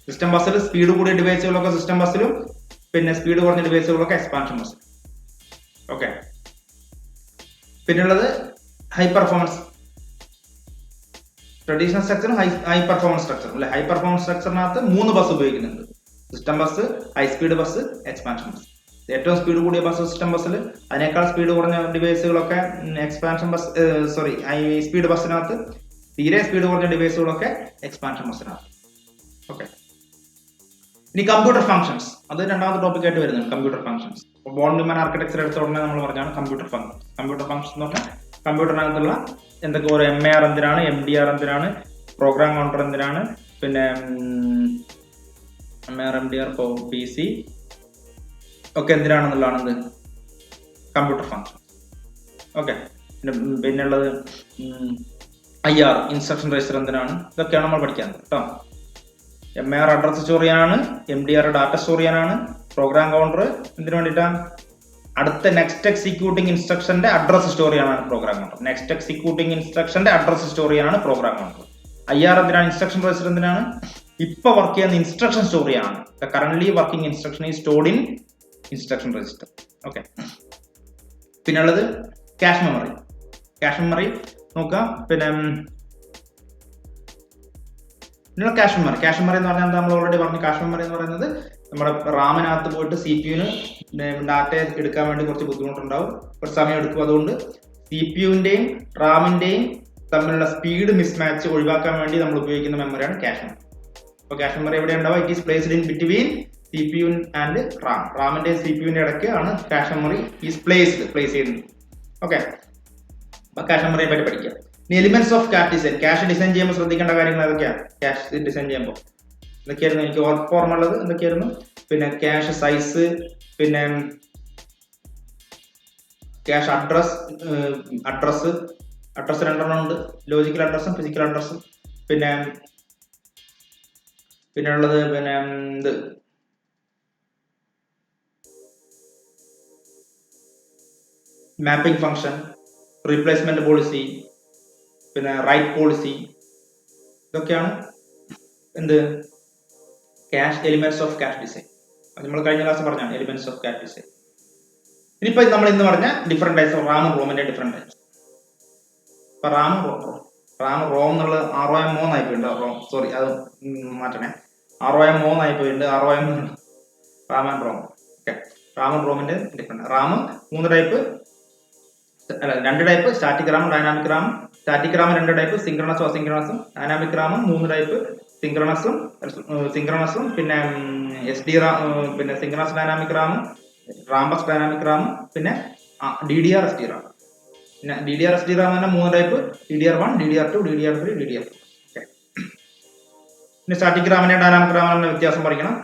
സിസ്റ്റം ബസ്സിൽ സ്പീഡ് കൂടിയ ഡിവൈസുകളൊക്കെ സിസ്റ്റം ബസ്സിലും പിന്നെ സ്പീഡ് കുറഞ്ഞ ഡിവൈസുകളൊക്കെ എക്സ്പാൻഷൻ ബസ്സിലും. ഓക്കെ, പിന്നുള്ളത് ഹൈ പെർഫോമൻസ് ട്രഡീഷണൽ സ്ട്രക്ചറും ഹൈ പെർഫോമൻസ് സ്ട്രക്ചറും അല്ലെ. ഹൈ പെർഫോമൻസ് സ്ട്രക്ചറിനകത്ത് 3 ബസ് ഉപയോഗിക്കുന്നുണ്ട്. System bus, high speed bus, expansion bus. ഏറ്റവും സ്പീഡ് കൂടിയ ബസ് സിസ്റ്റം ബസ്സിൽ, അതിനേക്കാൾ സ്പീഡ് കുറഞ്ഞ ഡിവൈസുകളൊക്കെ എക്സ്പാൻഷൻ ബസ് ഹൈ സ്പീഡ് ബസ്സിനകത്ത്, തീരെ സ്പീഡ് കുറഞ്ഞ ഡിവൈസുകളൊക്കെ എക്സ്പാൻഷൻ ബസ്സിനകത്ത്. ഓക്കെ, ഇനി കമ്പ്യൂട്ടർ ഫംഗ്ഷൻസ്, അത് രണ്ടാമത്തെ ടോപ്പിക് ആയിട്ട് വരുന്നുണ്ട്. Computer functions von Neumann architecture എടുത്ത ഉടനെ നമ്മൾ പറഞ്ഞാണ് കമ്പ്യൂട്ടർ ഫംഗ്ഷൻസ്. കമ്പ്യൂട്ടർ ഫംഗ്ഷൻസ് എന്ന് പറഞ്ഞാൽ കമ്പ്യൂട്ടറിനകത്തുള്ള എന്തൊക്കെ ഓരോ MAR എന്തിനാണ്, MDR എന്തിനാണ്, പ്രോഗ്രാം കൗണ്ടർ എന്തിനാണ്, പിന്നെ MAR MDR PC ഒക്കെ എന്തിനാണെന്നുള്ളതാണ് ഇത് കമ്പ്യൂട്ടർ ഫംഗ്ഷൻ. ഓക്കെ, പിന്നുള്ളത് IR ഇൻസ്ട്രക്ഷൻ രജിസ്റ്റർ എന്തിനാണ്, ഇതൊക്കെയാണ് നമ്മൾ പഠിക്കാൻ കേട്ടോ. MAR അഡ്രസ് സ്റ്റോർ ചെയ്യാനാണ്, MDR ഡാറ്റ സ്റ്റോർ ചെയ്യാനാണ്, പ്രോഗ്രാം കൗണ്ടർ എന്തിനു വേണ്ടിയിട്ടാണ്, അടുത്ത നെക്സ്റ്റ് എക്സിക്യൂട്ടിംഗ് ഇൻസ്ട്രക്ഷന്റെ അഡ്രസ് സ്റ്റോർ ചെയ്യാനാണ് പ്രോഗ്രാം കൗണ്ടർ. നെക്സ്റ്റ് എക്സിക്യൂട്ടിംഗ് ഇൻസ്ട്രക്ഷന്റെ അഡ്രസ് സ്റ്റോർ ചെയ്യാനാണ് പ്രോഗ്രാം കൗണ്ടർ. IR എന്തിനാണ്, ഇൻസ്ട്രക്ഷൻ രജിസ്റ്റർ എന്തിനാണ്, ഇപ്പൊ വർക്ക് ചെയ്യുന്ന ഇൻസ്ട്രക്ഷൻ സ്റ്റോർ ചെയ്യാനാണ്. The currently working instruction is stored in instruction register. Okay, പിന്നുള്ളത് ക്യാഷ് മെമ്മറി. ക്യാഷ് മെമ്മറി നോക്കാം. പിന്നെ ക്യാഷ് മെമ്മറി എന്ന് പറഞ്ഞാൽ എന്താ, നമ്മൾ ഓൾറെഡി പറഞ്ഞു. ക്യാഷ് മെമ്മറി എന്ന് പറയുന്നത് നമ്മുടെ റാമിനകത്ത് പോയിട്ട് CPU-ന് ഡാറ്റ എടുക്കാൻ വേണ്ടി കുറച്ച് ബുദ്ധിമുട്ടുണ്ടാവും, കുറച്ച് സമയം എടുക്കും. അതുകൊണ്ട് CPU-ന്റെയും റാമിന്റെയും തമ്മിലുള്ള സ്പീഡ് മിസ്മാച്ച് ഒഴിവാക്കാൻ വേണ്ടി നമ്മൾ ഉപയോഗിക്കുന്ന മെമ്മറിയാണ് ക്യാഷ് മെമ്മറി. അപ്പോൾ ക്യാഷ് മെമ്മറി എവിടെ ഉണ്ടാവും, it is placed in between CPU and RAM. റാമിന്റെയും CPU-ന്റെ ഇടയ്ക്ക് ആണ് ക്യാഷ് മെമ്മറി ഈസ് പ്ലേസ് ചെയ്യുന്നത്. ഓക്കെ, അപ്പൊ ക്യാഷ് മെമ്മറിയെ പറ്റി പഠിക്കാം. ഇനി elements of cache design. Cache design ചെയ്യുമ്പോൾ ശ്രദ്ധിക്കേണ്ട കാര്യങ്ങൾ ഏതൊക്കെയാണ്? ക്യാഷ് ഡിസൈൻ ചെയ്യുമ്പോൾ എന്തൊക്കെയായിരുന്നു എനിക്ക് ഓർമ്മ ഉള്ളത്? എന്തൊക്കെയായിരുന്നു? പിന്നെ ക്യാഷ് സൈസ്, പിന്നെ ക്യാഷ് അഡ്രസ് രണ്ടെണ്ണം ഉണ്ട്, ലോജിക്കൽ അഡ്രസ്സും ഫിസിക്കൽ അഡ്രസ്സും. പിന്നെ ഉള്ളത് പിന്നെ ഇത് മാപ്പിംഗ് ഫംഗ്ഷൻ, റീപ്ലേസ്മെന്റ് പോളിസി, പിന്നെ റൈറ്റ് പോളിസി. ഇതൊക്കെയാണ് എന്ത് cash elements of cache design. നമ്മൾ കഴിഞ്ഞ ക്ലാസ് പറഞ്ഞാണ് എലിമെന്റ്സ് ഓഫ് ക്യാഷ് ഡിസൈൻ. ഇനിയിപ്പോ നമ്മൾ ഇന്ന് പറഞ്ഞ ഡിഫറെന്റ് ടൈപ്സ് ഓഫ് റാമും റോമിന്റെ ഡിഫറെന്റ് ടൈപ്സ്. ഇപ്പൊ റാം റോം എന്നുള്ളത് ROM 3 ആയി പോയിട്ടുണ്ട്. സോറി, അത് മാറ്റണേ. ROM 3 ആയി പോയിട്ടുണ്ട്. ROM RAM and ROM. Okay, റാമും റോമിന്റെ ഡിഫറെന്റ്. റാം 2 ടൈപ്പ്, സ്റ്റാറ്റിക് റാമും ഡൈനാമിക് റാമും. സ്റ്റാറ്റിക് റാം 2 ടൈപ്പ്, സിങ്ക്രണസും അസിങ്ക്രണസും. ഡൈനാമിക് റാമും 3 ടൈപ്പ്, സിങ്ക്രണസും പിന്നെ SD റാം, പിന്നെ സിങ്ക്രണസ് ഡൈനാമിക് റാമും, റാംബസ് ഡൈനാമിക് റാമും, പിന്നെ DDR SD റാം. പിന്നെ DDR SD റാം തന്നെ 3 type, DDR1, DDR2, DDR3, DDR4. Okay, പിന്നെ സ്റ്റാറ്റിക് റാമിനെ ഡൈനാമിക് റാമിന്റെ വ്യത്യാസം പഠിക്കണം.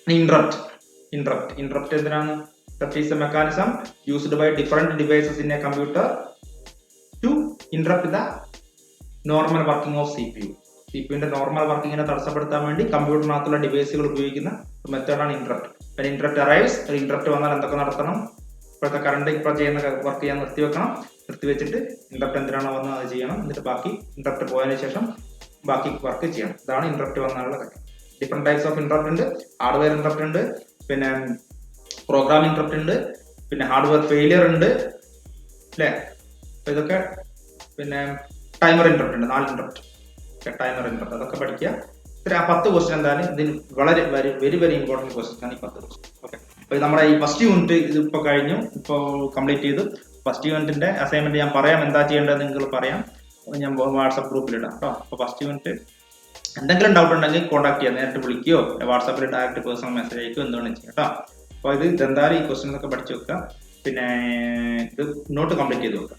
Interrupt എന്തിനാണ്? That is a mechanism used by different devices in a computer to interrupt the normal working of CPU. CPU-ന്റെ normal വർക്കിങ്ങിനെ തടസ്സപ്പെടുത്താൻ വേണ്ടി കമ്പ്യൂട്ടറിനകത്തുള്ള ഡിവൈസുകൾ ഉപയോഗിക്കുന്ന മെത്തേഡാണ് ഇന്ററപ്റ്റ്. പിന്നെ ഇന്ററപ്റ്റ് അറൈവ്സ്, ഇന്ററപ്റ്റ് വന്നാൽ എന്തൊക്കെ നടത്തണം? ഇപ്പോഴത്തെ കറണ്ട് ഇപ്പോൾ ചെയ്യുന്ന വർക്ക് ചെയ്യാൻ നിർത്തിവെച്ചിട്ട് ഇന്ററപ്റ്റ് എന്തിനാണോ വന്നത് അത് ചെയ്യണം. എന്നിട്ട് ബാക്കി ഇന്ററപ്റ്റ് പോയതിനു ശേഷം ബാക്കി വർക്ക് ചെയ്യണം. ഇതാണ് ഇന്ററപ്റ്റ് വന്നാലുള്ള കാര്യം. ഡിഫറെന്റ് ടൈപ്സ് ഓഫ് ഇന്ററപ്റ്റ് ഉണ്ട്. ഹാർഡ്വെയർ ഇന്ററപ്റ്റ് ഉണ്ട്, പിന്നെ പ്രോഗ്രാം ഇന്ററപ്റ്റ് ഉണ്ട്, പിന്നെ ഹാർഡ്വെയർ ഫെയിലിയർ ഉണ്ട് അല്ലേ. അപ്പൊ ഇതൊക്കെ പിന്നെ ടൈമർ ഇന്ററപ്റ്റ് ഉണ്ട്, 4 ഇന്ററപ്റ്റ്. ടൈമർ ഇന്ററപ്റ്റ് അതൊക്കെ പഠിക്കുക. 10 ക്വസ്റ്റ്യൻ എന്തായാലും ഇതിന് വളരെ വെരി ഇമ്പോർട്ടൻറ്റ് ക്വസ്റ്റ്യൻ ആണ് ഈ 10 ക്വസ്റ്റ്യൻ. ഓക്കെ, അപ്പൊ നമ്മുടെ ഈ ഫസ്റ്റ് യൂണിറ്റ് ഇതിപ്പോ കഴിഞ്ഞു, ഇപ്പോൾ കംപ്ലീറ്റ് ചെയ്തു. ഫസ്റ്റ് യൂണിറ്റിന്റെ അസൈൻമെന്റ് ഞാൻ പറയാം, എന്താ ചെയ്യേണ്ടത് നിങ്ങൾ പറയാം, ഞാൻ വാട്സാപ്പ് ഗ്രൂപ്പിൽ ഇടാം കേട്ടോ. അപ്പൊ ഫസ്റ്റ് യൂണിറ്റ് എന്തെങ്കിലും ഡൗട്ട് ഉണ്ടെങ്കിൽ കോൺടാക്ട് ചെയ്യാം, നേരിട്ട് വിളിക്കുകയോ വാട്സാപ്പിൽ ഡയറക്റ്റ് പേഴ്സണൽ മെസ്സേജ് അയക്കുകയോ എന്താണ് ചെയ്യാം കേട്ടോ. അപ്പോൾ ഇത് എന്തായാലും ഈ ക്വസ്റ്റ്യൻ ഒക്കെ പഠിച്ചു വെക്കുക, പിന്നെ ഇത് നോട്ട് കംപ്ലീറ്റ് ചെയ്ത് വെക്കുക.